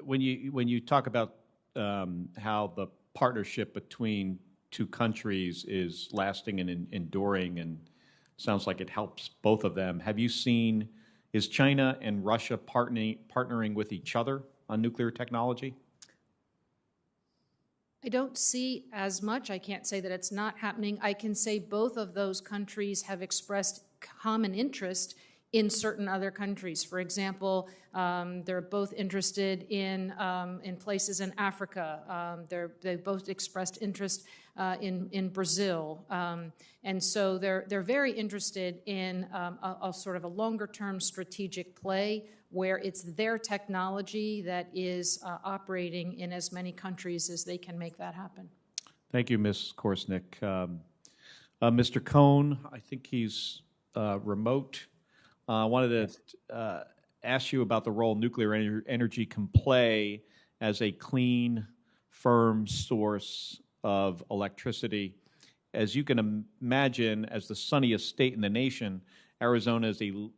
When you talk about how the partnership between two countries is lasting and enduring, and sounds like it helps both of them, have you seen, is China and Russia partnering with each other on nuclear technology? I don't see as much. I can't say that it's not happening. I can say both of those countries have expressed common interest in certain other countries. For example, they're both interested in places in Africa. They've both expressed interest in Brazil. And so they're very interested in a sort of a longer-term strategic play where it's their technology that is operating in as many countries as they can make that happen. Thank you, Ms. Korsnik. Mr. Cohn, I think he's remote. I wanted to ask you about the role nuclear energy can play as a clean, firm source of electricity. As you can imagine, as the sunniest state in the nation, Arizona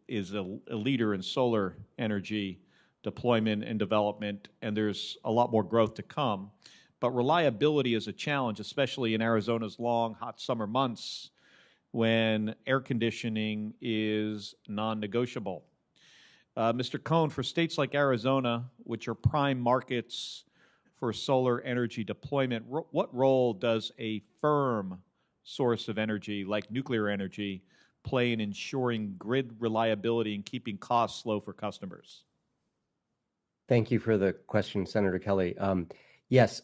is a leader in solar energy deployment and development, and there's a lot more growth to come. But reliability is a challenge, especially in Arizona's long, hot summer months when air conditioning is non-negotiable. Mr. Cohn, for states like Arizona, which are prime markets for solar energy deployment, what role does a firm source of energy like nuclear energy play in ensuring grid reliability and keeping costs low for customers? Thank you for the question, Senator Kelly. Yes,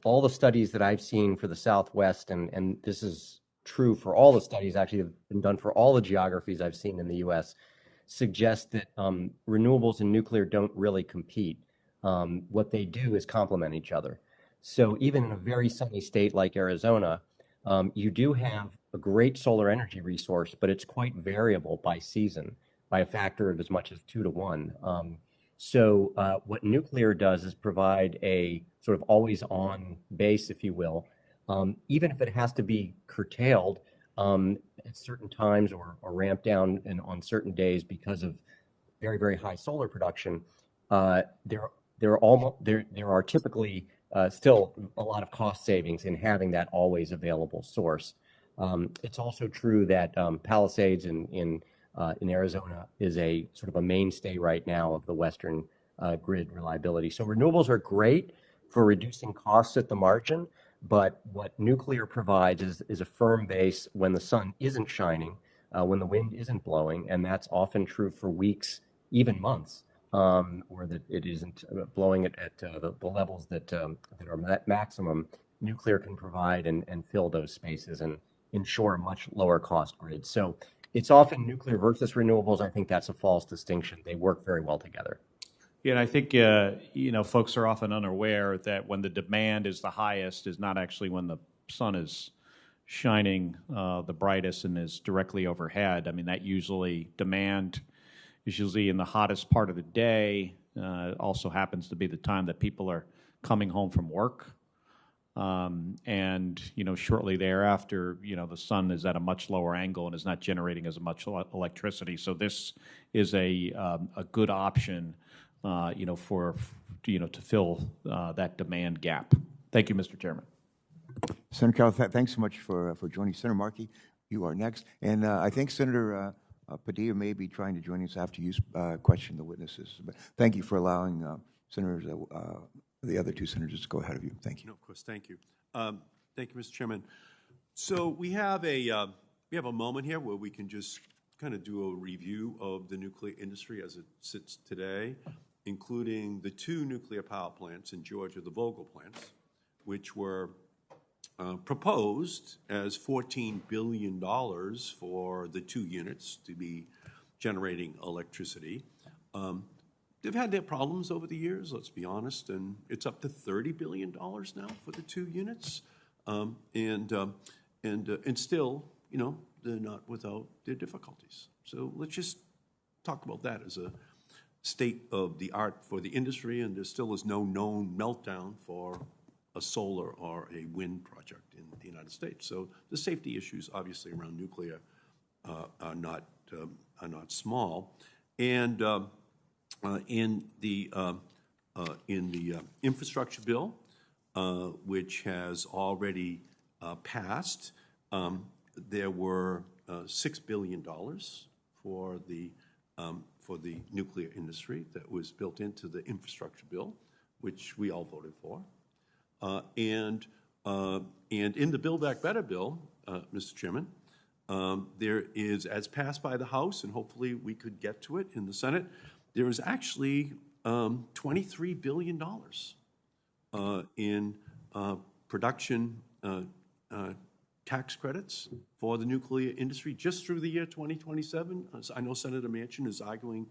all the studies that I've seen for the Southwest, and this is true for all the studies actually have been done for all the geographies I've seen in the U.S., suggest that renewables and nuclear don't really compete. What they do is complement each other. So even in a very sunny state like Arizona, you do have a great solar energy resource, but it's quite variable by season by a factor of as much as 2 to 1. What nuclear does is provide a sort of always on base, if you will, even if it has to be curtailed at certain times or ramped down on certain days because of very, very high solar production. There are typically still a lot of cost savings in having that always available source. It's also true that Palisades in Arizona is a sort of a mainstay right now of the Western grid reliability. So renewables are great for reducing costs at the margin, but what nuclear provides is a firm base when the sun isn't shining, when the wind isn't blowing, and that's often true for weeks, even months, or that it isn't blowing at the levels that are at maximum. Nuclear can provide and fill those spaces and ensure a much lower cost grid. So it's often nuclear versus renewables. I think that's a false distinction. They work very well together. Yeah, and I think, folks are often unaware that when the demand is the highest is not actually when the sun is shining the brightest and is directly overhead. I mean, that demand is usually in the hottest part of the day. Also happens to be the time that people are coming home from work. Shortly thereafter, the sun is at a much lower angle and is not generating as much electricity. So this is a good option, to fill that demand gap. Thank you, Mr. Chairman. Senator Carroll, thanks so much for joining. Senator Markey, you are next. And I think Senator Padilla may be trying to join us after you question the witnesses. But thank you for allowing Senators, the other two senators to go ahead of you. Thank you. No, of course, thank you. Thank you, Mr. Chairman. So we have a moment here where we can just kind of do a review of the nuclear industry as it sits today, including the 2 nuclear power plants in Georgia, the Vogtle plants, which were proposed as $14 billion for the 2 units to be generating electricity. They've had their problems over the years, let's be honest, and it's up to $30 billion now for the 2 units. And still, they're not without their difficulties. So let's just talk about that as a state of the art for the industry, and there still is no known meltdown for a solar or a wind project in the United States. So the safety issues, obviously, around nuclear are not small. And in the infrastructure bill, which has already passed, there were $6 billion for the nuclear industry that was built into the infrastructure bill, which we all voted for. And in the Build Back Better bill, Mr. Chairman, there is, as passed by the House, and hopefully we could get to it in the Senate, there is actually $23 billion in production tax credits for the nuclear industry just through the year 2027. I know Senator Manchin is arguing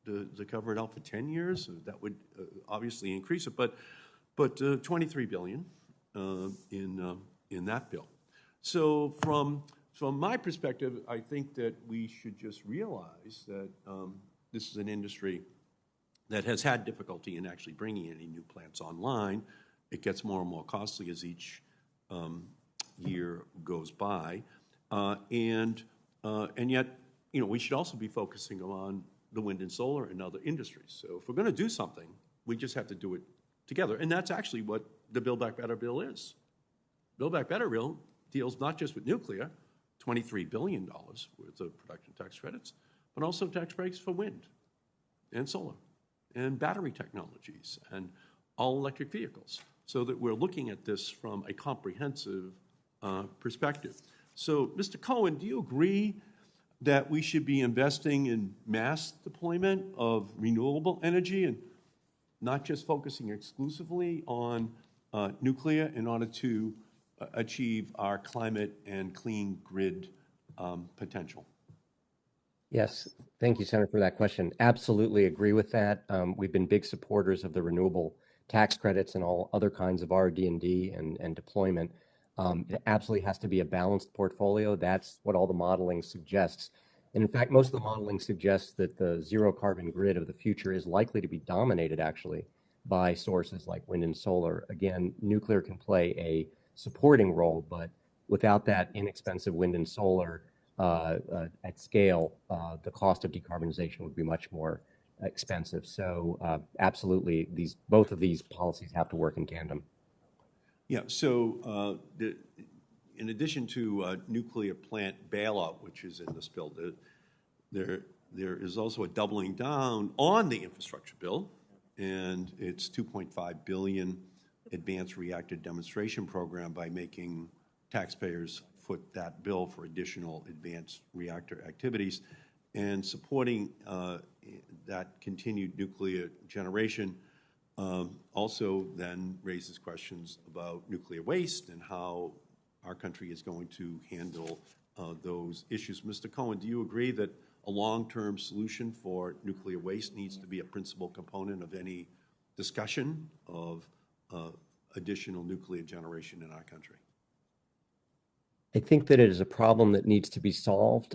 to cover it out for 10 years. So that would obviously increase it, but 23 billion in that bill. So from my perspective, I think that we should just realize that this is an industry that has had difficulty in actually bringing any new plants online. It gets more and more costly as each year goes by, and yet, we should also be focusing on the wind and solar and other industries. So if we're going to do something, we just have to do it together, and that's actually what the Build Back Better bill is. Build Back Better bill deals not just with nuclear, $23 billion worth of production tax credits, but also tax breaks for wind and solar and battery technologies and all electric vehicles, so that we're looking at this from a comprehensive perspective. So, Mr. Cohen, do you agree that we should be investing in mass deployment of renewable energy and not just focusing exclusively on nuclear in order to achieve our climate and clean grid potential? Yes, thank you, Senator, for that question. Absolutely agree with that. We've been big supporters of the renewable tax credits and all other kinds of RD&D and deployment. It absolutely has to be a balanced portfolio. That's what all the modeling suggests. And in fact, most of the modeling suggests that the zero carbon grid of the future is likely to be dominated actually by sources like wind and solar. Again, nuclear can play a supporting role, but without that inexpensive wind and solar at scale, the cost of decarbonization would be much more expensive. So absolutely, both of these policies have to work in tandem. Yeah, so in addition to nuclear plant bailout, which is in this bill, there is also a doubling down on the infrastructure bill, and it's $2.5 billion advanced reactor demonstration program by making taxpayers foot that bill for additional advanced reactor activities, and supporting that continued nuclear generation. Also then raises questions about nuclear waste and how our country is going to handle those issues. Mr. Cohen, do you agree that a long-term solution for nuclear waste needs to be a principal component of any discussion of additional nuclear generation in our country? I think that it is a problem that needs to be solved.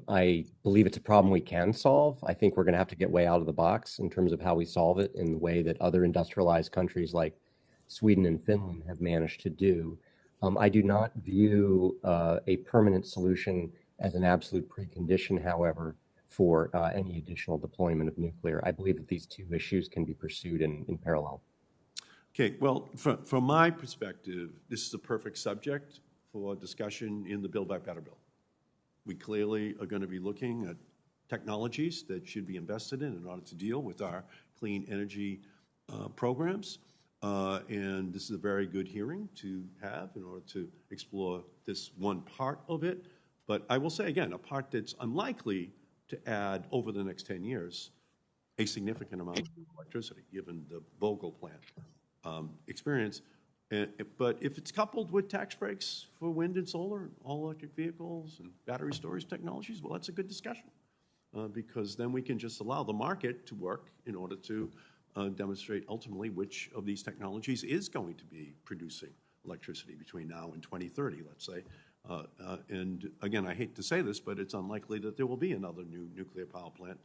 I believe it's a problem we can solve. I think we're going to have to get way out of the box in terms of how we solve it in the way that other industrialized countries like Sweden and Finland have managed to do. I do not view a permanent solution as an absolute precondition, however, for any additional deployment of nuclear. I believe that these two issues can be pursued in parallel. Okay, well, from my perspective, this is a perfect subject for discussion in the Build Back Better bill. We clearly are going to be looking at technologies that should be invested in order to deal with our clean energy programs. And this is a very good hearing to have in order to explore this one part of it. But I will say again, a part that's unlikely to add over the next 10 years a significant amount of electricity, given the Vogtle plant experience. But if it's coupled with tax breaks for wind and solar, all-electric vehicles, and battery storage technologies, well, that's a good discussion, because then we can just allow the market to work in order to demonstrate ultimately which of these technologies is going to be producing electricity between now and 2030, let's say. And again, I hate to say this, but it's unlikely that there will be another new nuclear power plant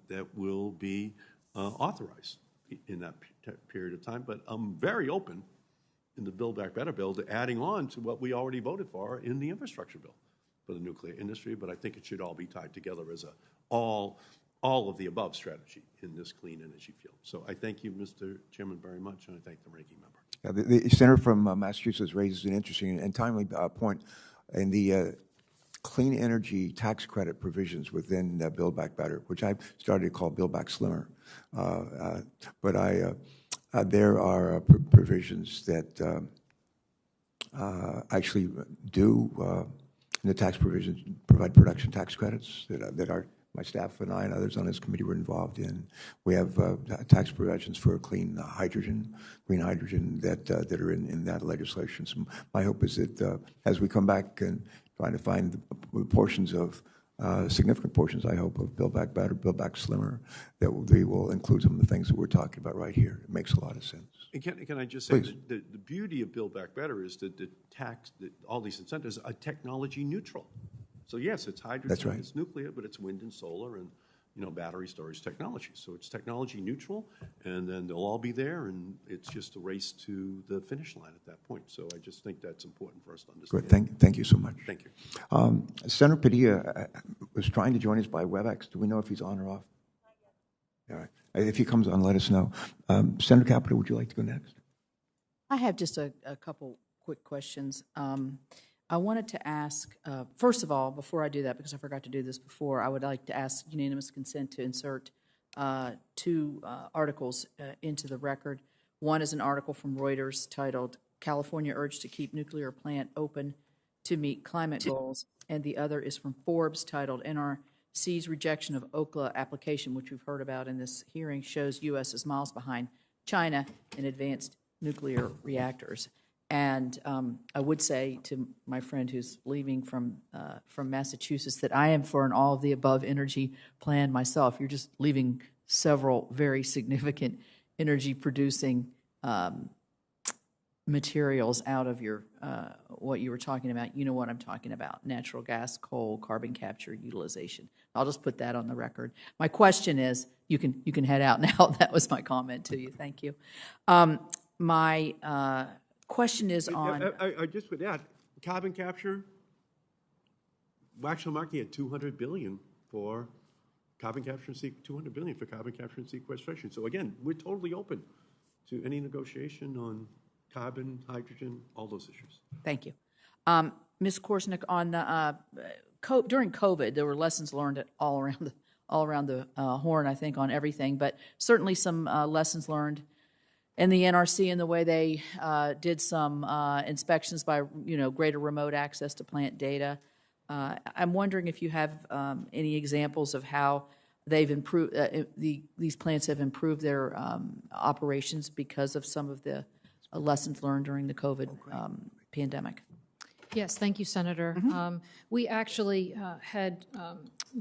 that will be authorized in that period of time. But I'm very open in the Build Back Better bill to adding on to what we already voted for in the infrastructure bill for the nuclear industry, but I think it should all be tied together as a all of the above strategy in this clean energy field. So I thank you, Mr. Chairman, very much, and I thank the ranking member. Yeah, the senator from Massachusetts raises an interesting and timely point in the clean energy tax credit provisions within Build Back Better, which I started to call Build Back Slimmer. But there are provisions that actually do, in the tax provisions, provide production tax credits that my staff and I and others on this committee were involved in. We have tax provisions for green hydrogen that are in that legislation. So my hope is that as we come back and trying to find the portions of significant portions, I hope, of Build Back Better, Build Back Slimmer, that we will include some of the things that we're talking about right here. It makes a lot of sense. And can I just say that the beauty of Build Back Better is that all these incentives are technology neutral. So yes, it's hydrogen, that's right. It's nuclear, but it's wind and solar and battery storage technology. So it's technology neutral, and then they'll all be there, and it's just a race to the finish line at that point. So I just think that's important for us to understand. Good. Thank you so much. Thank you. Senator Padilla was trying to join us by WebEx. Do we know if he's on or off? All right. If he comes on, let us know. Senator Capito, would you like to go next? I have just a couple quick questions. I wanted to ask, first of all, before I do that, because I forgot to do this before, I would like to ask unanimous consent to insert two articles into the record. One is an article from Reuters titled, "California Urged to Keep Nuclear Plant Open to Meet Climate Goals," and the other is from Forbes titled, "NRC's Rejection of Okla Application," which we've heard about in this hearing, shows U.S. is miles behind China in advanced nuclear reactors. And I would say to my friend who's leaving from Massachusetts that I am for an all-of-the-above energy plan myself. You're just leaving several very significant energy producing materials out of your what you were talking about. You know what I'm talking about: natural gas, coal, carbon capture, utilization. I'll just put that on the record. My question is, you can head out now. That was my comment to you. Thank you. My question is on. I just would add, carbon capture, Waxman Markey had $200 billion for carbon capture and $200 billion for carbon capture and sequestration. So again, we're totally open to any negotiation on carbon, hydrogen, all those issues. Thank you. Ms. Korsnik, on the, during COVID, there were lessons learned all around the horn, I think, on everything, but certainly some lessons learned in the NRC in the way they did some inspections by, greater remote access to plant data. I'm wondering if you have any examples of how they've improved, these plants have improved their operations because of some of the lessons learned during the COVID pandemic. Yes, thank you, Senator. We actually had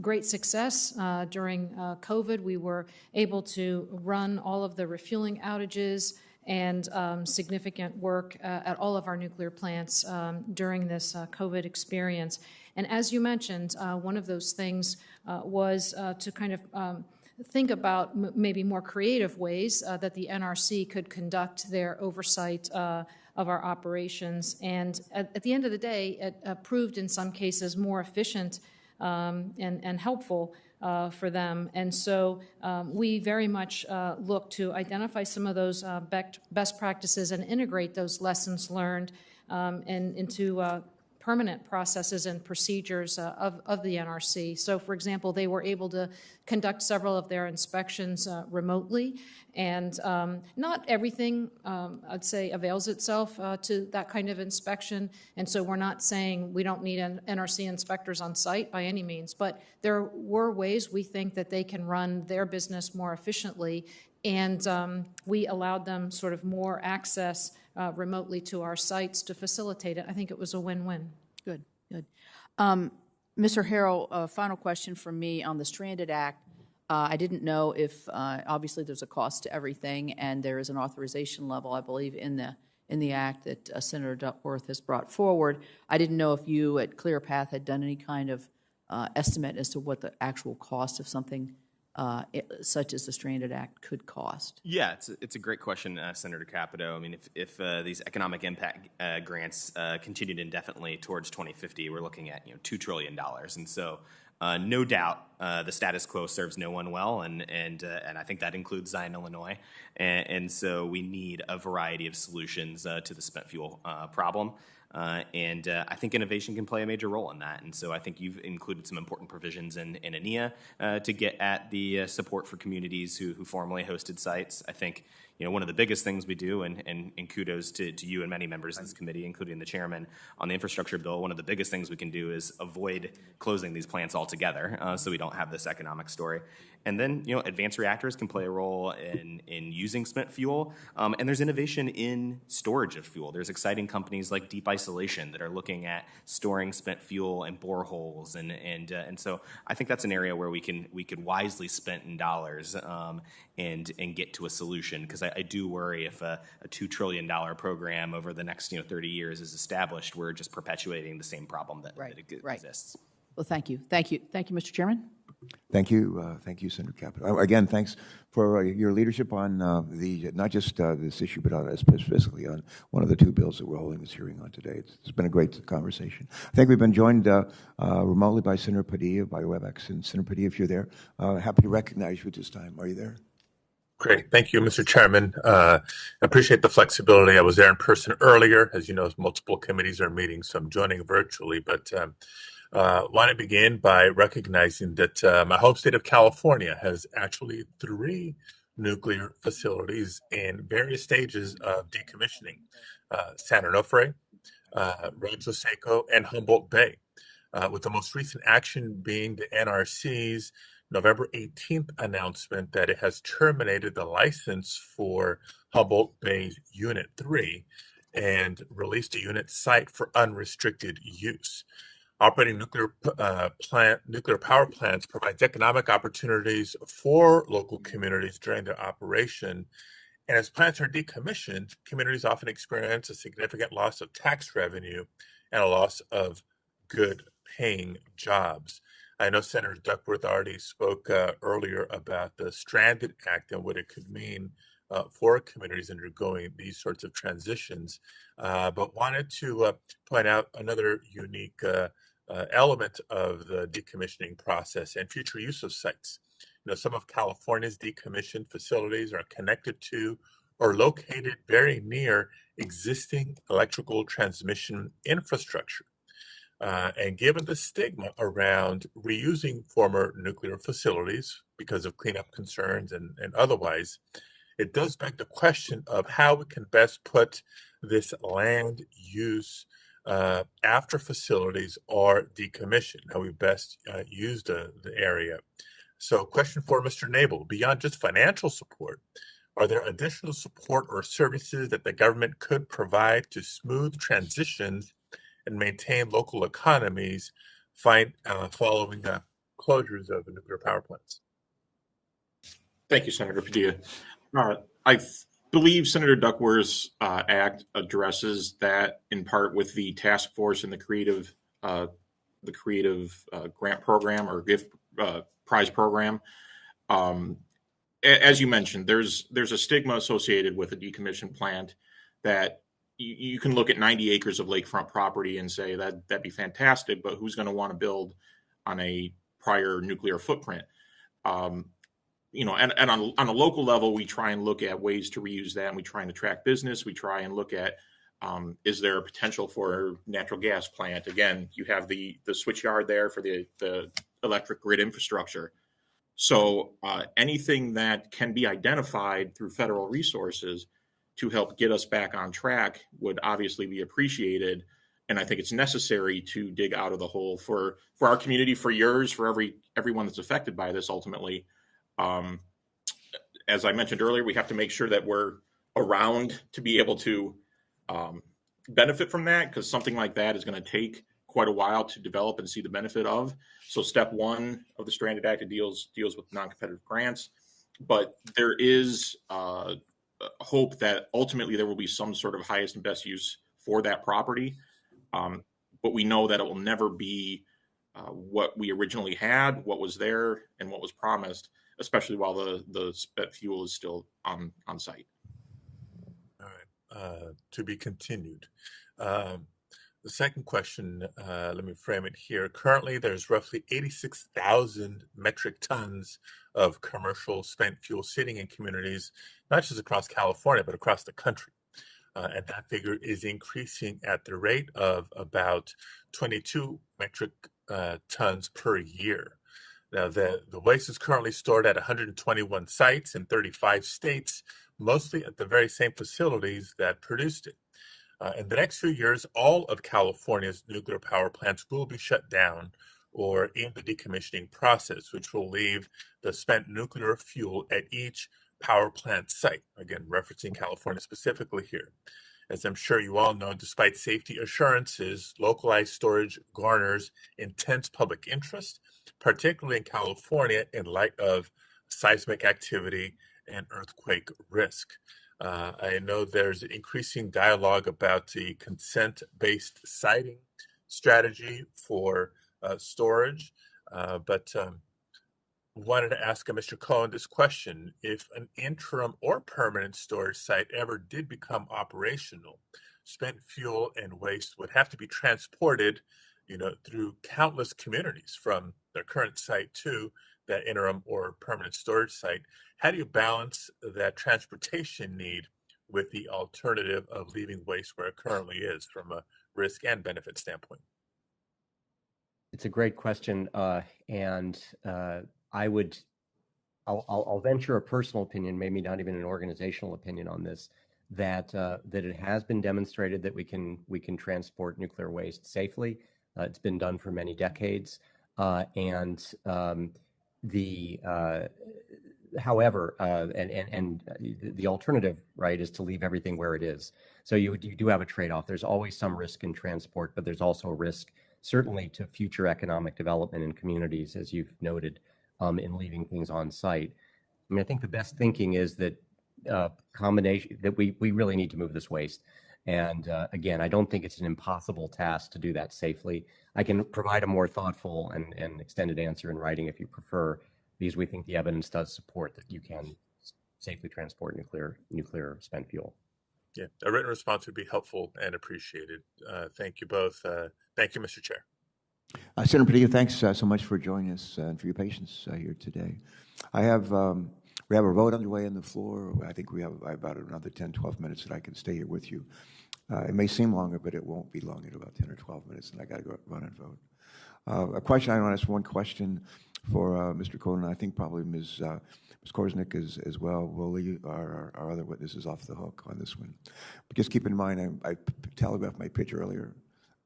great success during COVID. We were able to run all of the refueling outages and significant work at all of our nuclear plants during this COVID experience. And as you mentioned, one of those things was to kind of think about maybe more creative ways that the NRC could conduct their oversight of our operations. And at the end of the day, it proved in some cases more efficient and helpful for them. And so we very much look to identify some of those best practices and integrate those lessons learned into permanent processes and procedures of the NRC. So, for example, they were able to conduct several of their inspections remotely, and not everything, I'd say, avails itself to that kind of inspection. And so we're not saying we don't need NRC inspectors on site by any means, but there were ways we think that they can run their business more efficiently, and we allowed them sort of more access remotely to our sites to facilitate it. I think it was a win-win. Good, good. Mr. Harrell, a final question from me on the Stranded Act. I didn't know if, obviously there's a cost to everything, and there is an authorization level, I believe, in the act that Senator Duckworth has brought forward. I didn't know if you at ClearPath had done any kind of estimate as to what the actual cost of something such as the Stranded Act could cost. Yeah, it's a great question, Senator Capito. I mean, if these economic impact grants continued indefinitely towards 2050, we're looking at $2 trillion, and so no doubt the status quo serves no one well, and I think that includes Zion, Illinois, and so we need a variety of solutions to the spent fuel problem. And I think innovation can play a major role in that. And so I think you've included some important provisions in ANEA to get at the support for communities who formerly hosted sites. I think one of the biggest things we do, and kudos to you and many members of this committee, including the chairman, on the infrastructure bill, one of the biggest things we can do is avoid closing these plants altogether so we don't have this economic story. And then, advanced reactors can play a role in using spent fuel. And there's innovation in storage of fuel. There's exciting companies like Deep Isolation that are looking at storing spent fuel in boreholes. And so I think that's an area where we could wisely spend in dollars and get to a solution. Because I do worry if a $2 trillion program over the next 30 years is established, we're just perpetuating the same problem that exists. Well, thank you, Mr. Chairman. Thank you, Senator Capito. Again, thanks for your leadership on not just this issue, but on specifically on one of the two bills that we're holding this hearing on today. It's been a great conversation. I think we've been joined remotely by Senator Padilla by WebEx. And Senator Padilla, if you're there, happy to recognize you at this time. Are you there? Great. Thank you, Mr. Chairman. I appreciate the flexibility. I was there in person earlier. As you know, multiple committees are meeting, so I'm joining virtually. But want to begin by recognizing that my home state of California has actually 3 nuclear facilities in various stages of decommissioning: San Onofre, Rancho Seco, and Humboldt Bay, with the most recent action being the NRC's November 18th announcement that it has terminated the license for Humboldt Bay's Unit 3 and released a unit site for unrestricted use. Operating nuclear power plants provides economic opportunities for local communities during their operation, And as plants are decommissioned, communities often experience a significant loss of tax revenue and a loss of good paying jobs. I know Senator Duckworth already spoke earlier about the Stranded Act and what it could mean for communities undergoing these sorts of transitions, but wanted to point out another unique element of the decommissioning process and future use of sites. Some of California's decommissioned facilities are connected to or located very near existing electrical transmission infrastructure. And given the stigma around reusing former nuclear facilities because of cleanup concerns and otherwise, it does beg the question of how we can best put this land use after facilities are decommissioned, how we best use the area. So, question for Mr. Nabel, beyond just financial support, are there additional support or services that the government could provide to smooth transitions and maintain local economies following closures of nuclear power plants? Thank you, Senator Padilla. I believe Senator Duckworth's act addresses that in part with the task force and the creative grant program or gift prize program. As you mentioned, there's a stigma associated with a decommissioned plant that you can look at 90 acres of lakefront property and say that'd be fantastic, but who's going to want to build on a prior nuclear footprint? And on a local level, we try and look at ways to reuse that, and we try and attract business. We try and look at is there a potential for a natural gas plant? Again, you have the switch yard there for the electric grid infrastructure. So anything that can be identified through federal resources to help get us back on track would obviously be appreciated. And I think it's necessary to dig out of the hole for our community, for yours, for everyone that's affected by this ultimately. As I mentioned earlier, we have to make sure that we're around to be able to benefit from that, because something like that is going to take quite a while to develop and see the benefit of. So step one of the Stranded Act deals with non-competitive grants, but there is hope that ultimately there will be some sort of highest and best use for that property. But we know that it will never be what we originally had, what was there, and what was promised, especially while the spent fuel is still on site. All right, to be continued. The second question, let me frame it here. Currently, there's roughly 86,000 metric tons of commercial spent fuel sitting in communities, not just across California, but across the country. And that figure is increasing at the rate of about 22 metric tons per year. Now, the waste is currently stored at 121 sites in 35 states, mostly at the very same facilities that produced it. In the next few years, all of California's nuclear power plants will be shut down or in the decommissioning process, which will leave the spent nuclear fuel at each power plant site. Again, referencing California specifically here. As I'm sure you all know, despite safety assurances, localized storage garners intense public interest, particularly in California in light of seismic activity and earthquake risk. I know there's increasing dialogue about the consent-based siting strategy for storage, but wanted to ask Mr. Cohen this question. If an interim or permanent storage site ever did become operational, spent fuel and waste would have to be transported, through countless communities from their current site to that interim or permanent storage site. How do you balance that transportation need with the alternative of leaving waste where it currently is from a risk and benefit standpoint? It's a great question, and I'll venture a personal opinion, maybe not even an organizational opinion on this, that it has been demonstrated that we can transport nuclear waste safely. It's been done for many decades, however, the alternative, right, is to leave everything where it is. So you do have a trade-off. There's always some risk in transport, but there's also a risk, certainly, to future economic development in communities, as you've noted, in leaving things on site. I mean, I think the best thinking is that combination that we really need to move this waste. And again, I don't think it's an impossible task to do that safely. I can provide a more thoughtful and extended answer in writing if you prefer, because we think the evidence does support that you can safely transport nuclear spent fuel. Yeah, a written response would be helpful and appreciated. Thank you both. Thank you, Mr. Chair. Senator Padilla, thanks so much for joining us and for your patience here today. We have a vote underway on the floor. I think we have about another 10, 12 minutes that I can stay here with you. It may seem longer, but it won't be long in about 10 or 12 minutes, and I got to go run and vote. A question, I want to ask one question for Mr. Cohen. I think probably Ms. Korsnik as well. We'll leave our other witnesses off the hook on this one. But just keep in mind, I telegraphed my pitch earlier.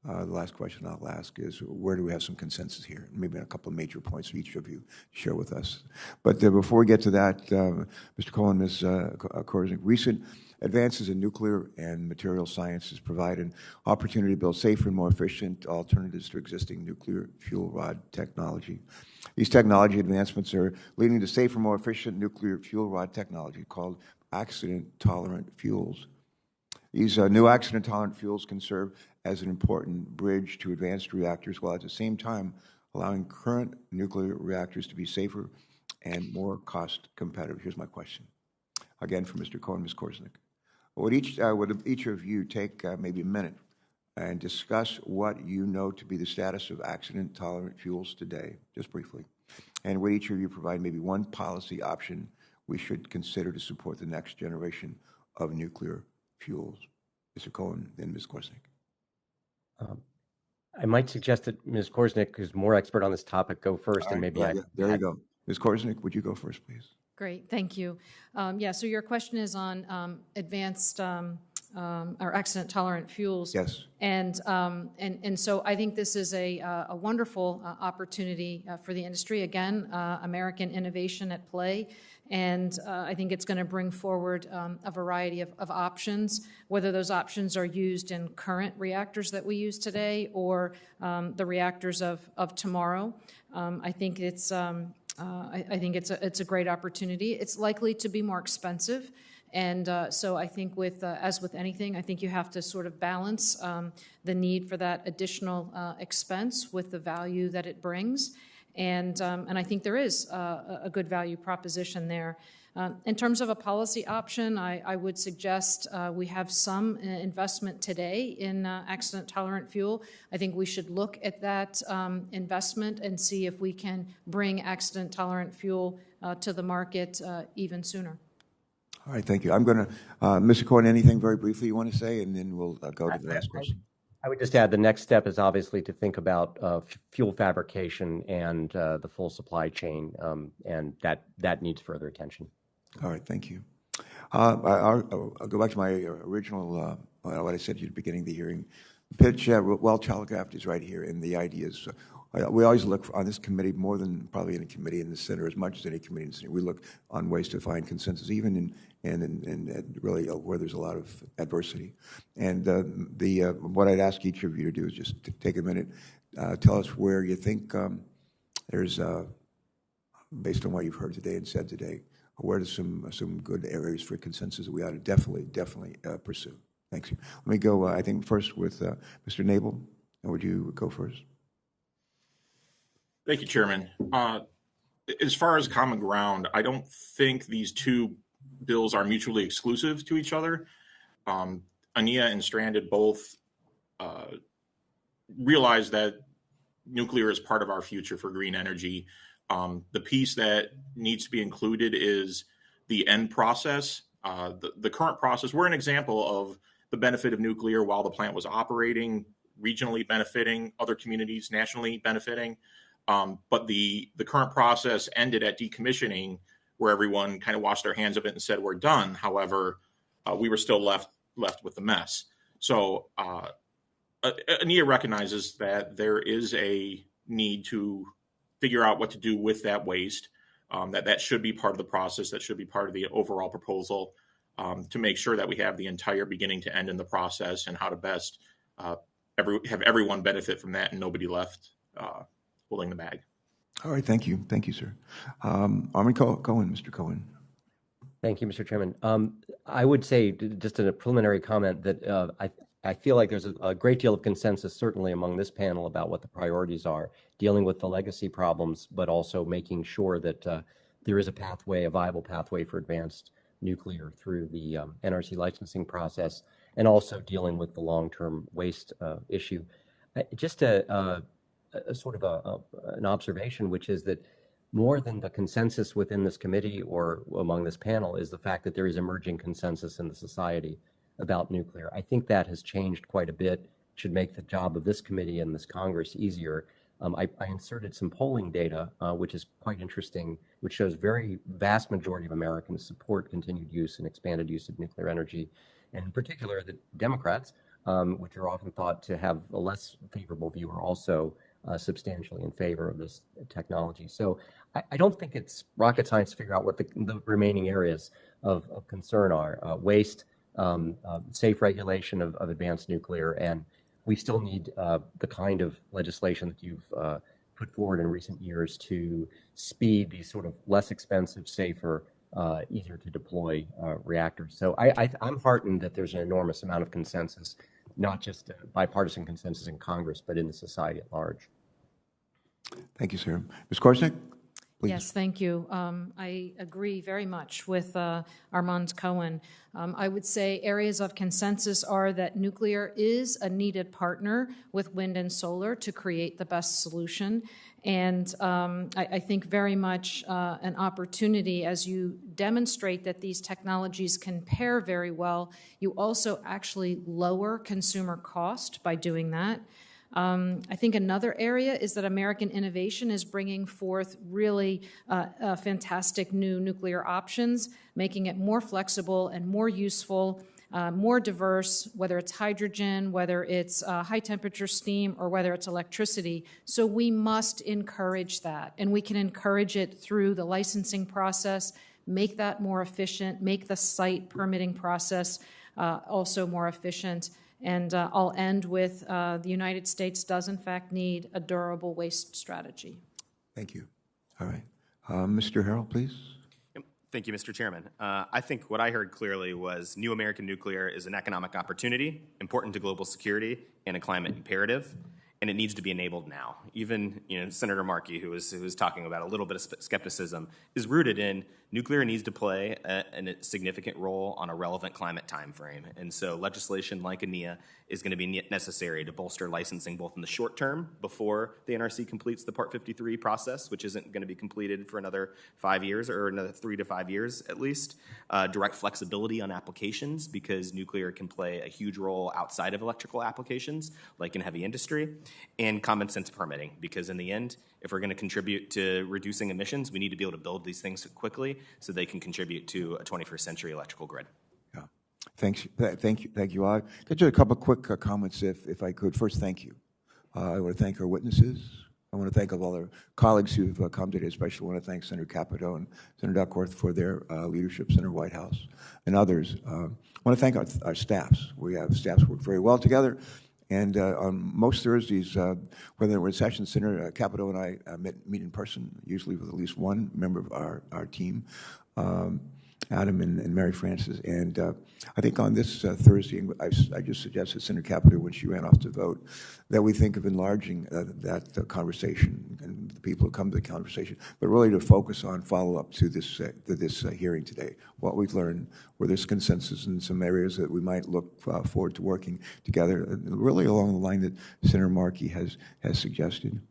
The last question I'll ask is, where do we have some consensus here? Maybe a couple of major points for each of you to share with us. But before we get to that, Mr. Cohen, Ms. Korsnik, recent advances in nuclear and material sciences provide an opportunity to build safer and more efficient alternatives to existing nuclear fuel rod technology. These technology advancements are leading to safer, more efficient nuclear fuel rod technology called accident-tolerant fuels. These new accident-tolerant fuels can serve as an important bridge to advanced reactors, while at the same time allowing current nuclear reactors to be safer and more cost competitive. Here's my question, again for Mr. Cohen, Ms. Korsnik. Would each of you take maybe a minute and discuss what you know to be the status of accident-tolerant fuels today, just briefly? And would each of you provide maybe one policy option we should consider to support the next generation of nuclear fuels? Mr. Cohen, then Ms. Korsnik. I might suggest that Ms. Korsnik, who's more expert on this topic, go first, and maybe there you go. Ms. Korsnik, would you go first, please? Great, thank you. So your question is on advanced or accident-tolerant fuels. Yes. And so I think this is a wonderful opportunity for the industry. Again, American innovation at play. And I think it's going to bring forward a variety of options, whether those options are used in current reactors that we use today or the reactors of tomorrow. I think it's a great opportunity. It's likely to be more expensive. And so I think as with anything, I think you have to sort of balance the need for that additional expense with the value that it brings. And I think there is a good value proposition there. In terms of a policy option, I would suggest we have some investment today in accident-tolerant fuel. I think we should look at that investment and see if we can bring accident-tolerant fuel to the market even sooner. All right, thank you. I'm going to, Mr. Cohen, anything very briefly you want to say, and then we'll go to the last question. I would just add the next step is obviously to think about fuel fabrication and the full supply chain, and that needs further attention. All right, thank you. I'll go back to my original, what I said at the beginning of the hearing. Pitch, well telegraphed, is right here, and the idea is we always look on this committee, more than probably any committee in the Senate, as much as any committee in the Senate, we look on ways to find consensus, even in really where there's a lot of adversity. And what I'd ask each of you to do is just take a minute, tell us where you think there's, based on what you've heard today and said today, where there's some good areas for consensus that we ought to definitely pursue. Thanks. Let me go, I think, first with Mr. Nabel. Would you go first? Thank you, Chairman. As far as common ground, I don't think these two bills are mutually exclusive to each other. ANIA and Stranded both realize that nuclear is part of our future for green energy. The piece that needs to be included is the end process. The current process, we're an example of the benefit of nuclear while the plant was operating, regionally benefiting, other communities nationally benefiting. But the current process ended at decommissioning, where everyone kind of washed their hands of it and said, we're done. However, we were still left with the mess. So ANIA recognizes that there is a need to figure out what to do with that waste, that should be part of the process, that should be part of the overall proposal, to make sure that we have the entire beginning to end in the process and how to best have everyone benefit from that and nobody left holding the bag. All right, thank you. Thank you, sir. Armin Cohen, Mr. Cohen. Thank you, Mr. Chairman. I would say, just a preliminary comment, that I feel like there's a great deal of consensus, certainly among this panel, about what the priorities are, dealing with the legacy problems, but also making sure that there is a pathway, a viable pathway for advanced nuclear through the NRC licensing process, and also dealing with the long-term waste issue. Just a sort of an observation, which is that more than the consensus within this committee or among this panel is the fact that there is emerging consensus in the society about nuclear. I think that has changed quite a bit, should make the job of this committee and this Congress easier. I inserted some polling data, which is quite interesting, which shows very vast majority of Americans support continued use and expanded use of nuclear energy, and in particular, the Democrats, which are often thought to have a less favorable view, are also substantially in favor of this technology. So I don't think it's rocket science to figure out what the remaining areas of concern are. Waste, safe regulation of advanced nuclear, and we still need the kind of legislation that you've put forward in recent years to speed these sort of less expensive, safer, easier to deploy reactors. So I'm heartened that there's an enormous amount of consensus, not just bipartisan consensus in Congress, but in the society at large. Thank you, sir. Ms. Korsnik, please. Yes, thank you. I agree very much with Armand Cohen. I would say areas of consensus are that nuclear is a needed partner with wind and solar to create the best solution. And I think very much an opportunity as you demonstrate that these technologies can pair very well, you also actually lower consumer cost by doing that. I think another area is that American innovation is bringing forth really fantastic new nuclear options, making it more flexible and more useful, more diverse, whether it's hydrogen, whether it's high temperature steam, or whether it's electricity. So we must encourage that, and we can encourage it through the licensing process, make that more efficient, make the site permitting process also more efficient. And I'll end with the United States does, in fact, need a durable waste strategy. Thank you. All right. Mr. Harrell, please. Thank you, Mr. Chairman. I think what I heard clearly was new American nuclear is an economic opportunity, important to global security, and a climate imperative, and it needs to be enabled now. Even Senator Markey, who was talking about a little bit of skepticism, is rooted in nuclear needs to play a significant role on a relevant climate time frame. And so legislation like ANEA is going to be necessary to bolster licensing both in the short term before the NRC completes the Part 53 process, which isn't going to be completed for another 5 years or another 3 to 5 years at least. Direct flexibility on applications, because nuclear can play a huge role outside of electrical applications, like in heavy industry. And common sense permitting, because in the end, if we're going to contribute to reducing emissions, we need to be able to build these things quickly so they can contribute to a 21st century electrical grid. Yeah. Thank you. I got just a couple of quick comments, if I could. First, thank you. I want to thank our witnesses. I want to thank all our colleagues who've come today. Especially want to thank Senator Capito and Senator Duckworth for their leadership, Senator Whitehouse, and others. I want to thank our staffs. We have staffs who work very well together. And on most Thursdays, whether we're in session, Senator Capito and I meet in person, usually with at least one member of our team, Adam and Mary Frances. And I think on this Thursday, I just suggested Senator Capito, when she ran off to vote, that we think of enlarging that conversation and the people who come to the conversation, but really to focus on follow-up to this hearing today, what we've learned, where there's consensus in some areas that we might look forward to working together, really along the line that Senator Markey has suggested.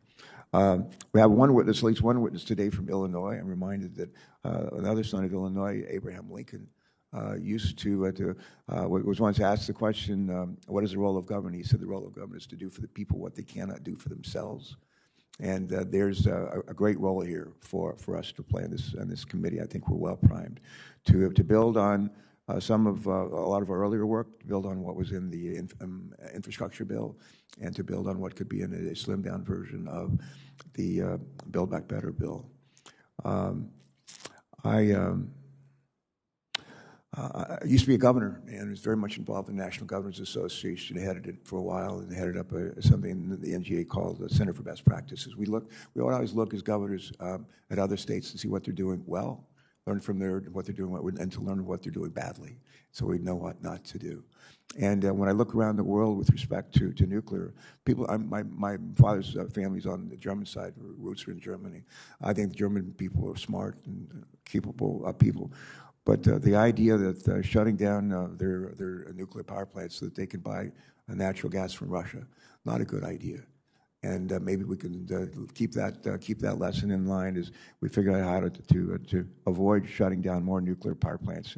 We have one witness, at least one witness today from Illinois. I'm reminded that another son of Illinois, Abraham Lincoln, was once asked the question, what is the role of government? He said the role of government is to do for the people what they cannot do for themselves. And there's a great role here for us to play in this committee. I think we're well primed to build on a lot of our earlier work, to build on what was in the infrastructure bill, and to build on what could be in a slimmed-down version of the Build Back Better bill. I used to be a governor and was very much involved in the National Governors Association. I headed it for a while and headed up something that the NGA called the Center for Best Practices. We always look as governors at other states to see what they're doing well, learn from what they're doing, and to learn what they're doing badly, so we know what not to do. And when I look around the world with respect to nuclear, people, my father's family's on the German side, roots are in Germany. I think German people are smart and capable people. But the idea that shutting down their nuclear power plants so that they can buy natural gas from Russia, not a good idea. And maybe we can keep that lesson in line as we figure out how to avoid shutting down more nuclear power plants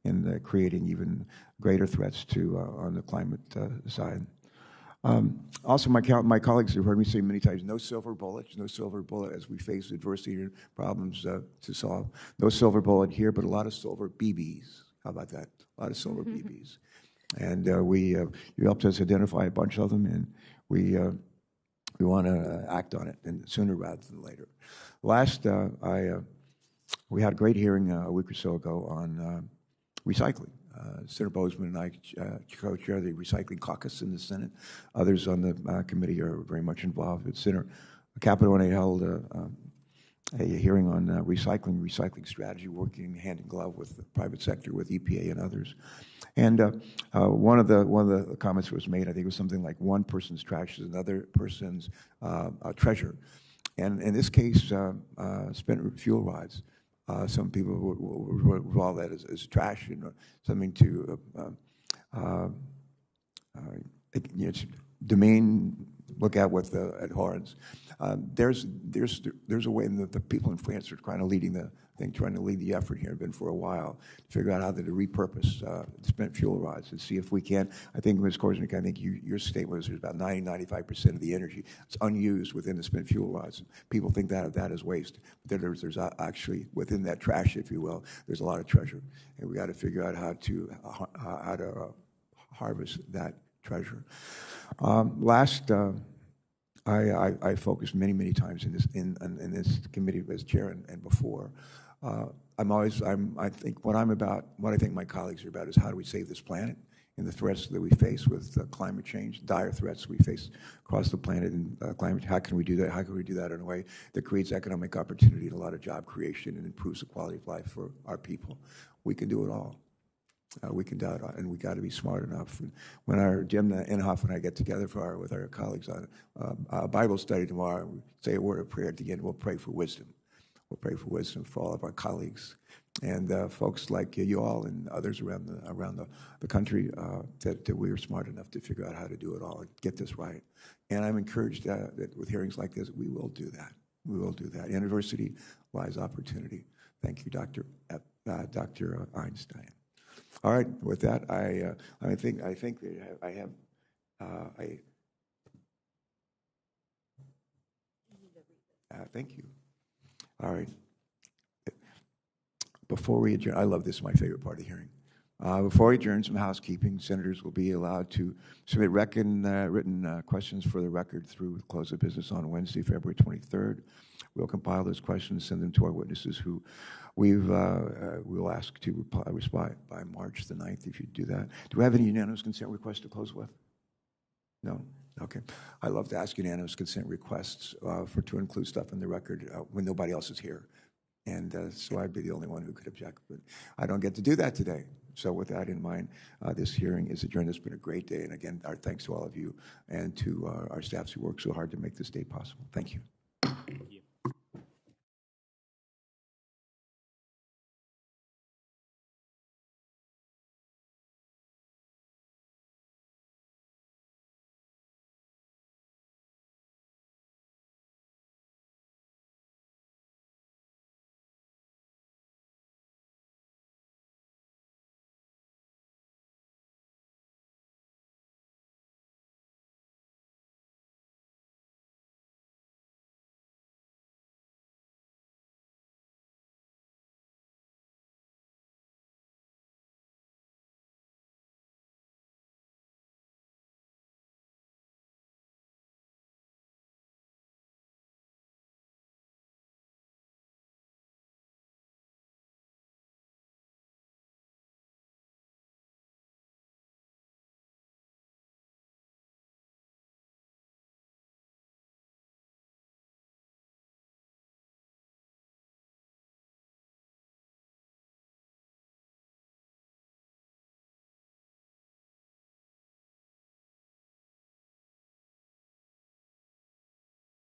and creating even greater threats on the climate side. Also, my colleagues have heard me say many times, no silver bullet as we face adversity and problems to solve. No silver bullet here, but a lot of silver BBs. How about that? A lot of silver BBs. And you helped us identify a bunch of them, and we want to act on it, and sooner rather than later. Last, we had a great hearing a week or so ago on recycling. Senator Bozeman and I co-chair the Recycling Caucus in the Senate. Others on the committee are very much involved. But Senator Capito and I held a hearing on recycling strategy, working hand in glove with the private sector, with EPA and others. And one of the comments that was made, I think it was something like one person's trash is another person's treasure. And in this case, spent fuel rods. Some people would call that as trash, something to demean, look at with abhorrence. There's a way that the people in France are trying to lead the effort here, been for a while, to figure out how to repurpose spent fuel rods and see if we can. I think, Ms. Korsnik, I think your statement was there's about 95% of the energy is unused within the spent fuel rods. People think that is waste. But there's actually, within that trash, if you will, there's a lot of treasure. And we got to figure out how to harvest that treasure. Last, I focused many times in this committee as chair and before. I think what I think my colleagues are about is how do we save this planet and the threats that we face with climate change, dire threats we face across the planet and climate. How can we do that? How can we do that in a way that creates economic opportunity and a lot of job creation and improves the quality of life for our people? We can do it all. We can do it, and we got to be smart enough. And when our Jim Inhofe and I get together with our colleagues on a Bible study tomorrow, we say a word of prayer at the end. We'll pray for wisdom. We'll pray for wisdom for all of our colleagues and folks like you all and others around the country that we are smart enough to figure out how to do it all and get this right. And I'm encouraged that with hearings like this, we will do that. We will do that. In adversity lies opportunity. Thank you, Dr. Einstein. All right. With that, I think that I have. Thank you. All right. Before we adjourn, I love this. My favorite part of the hearing. Before we adjourn, some housekeeping. Senators will be allowed to submit written questions for the record through the close of business on Wednesday, February 23rd. We'll compile those questions, send them to our witnesses who we'll ask to respond by March the 9th if you do that. Do we have any unanimous consent requests to close with? No? Okay. I love to ask unanimous consent requests to include stuff in the record when nobody else is here. And so I'd be the only one who could object, but I don't get to do that today. So with that in mind, this hearing is adjourned. It's been a great day. And again, our thanks to all of you and to our staffs who worked so hard to make this day possible. Thank you.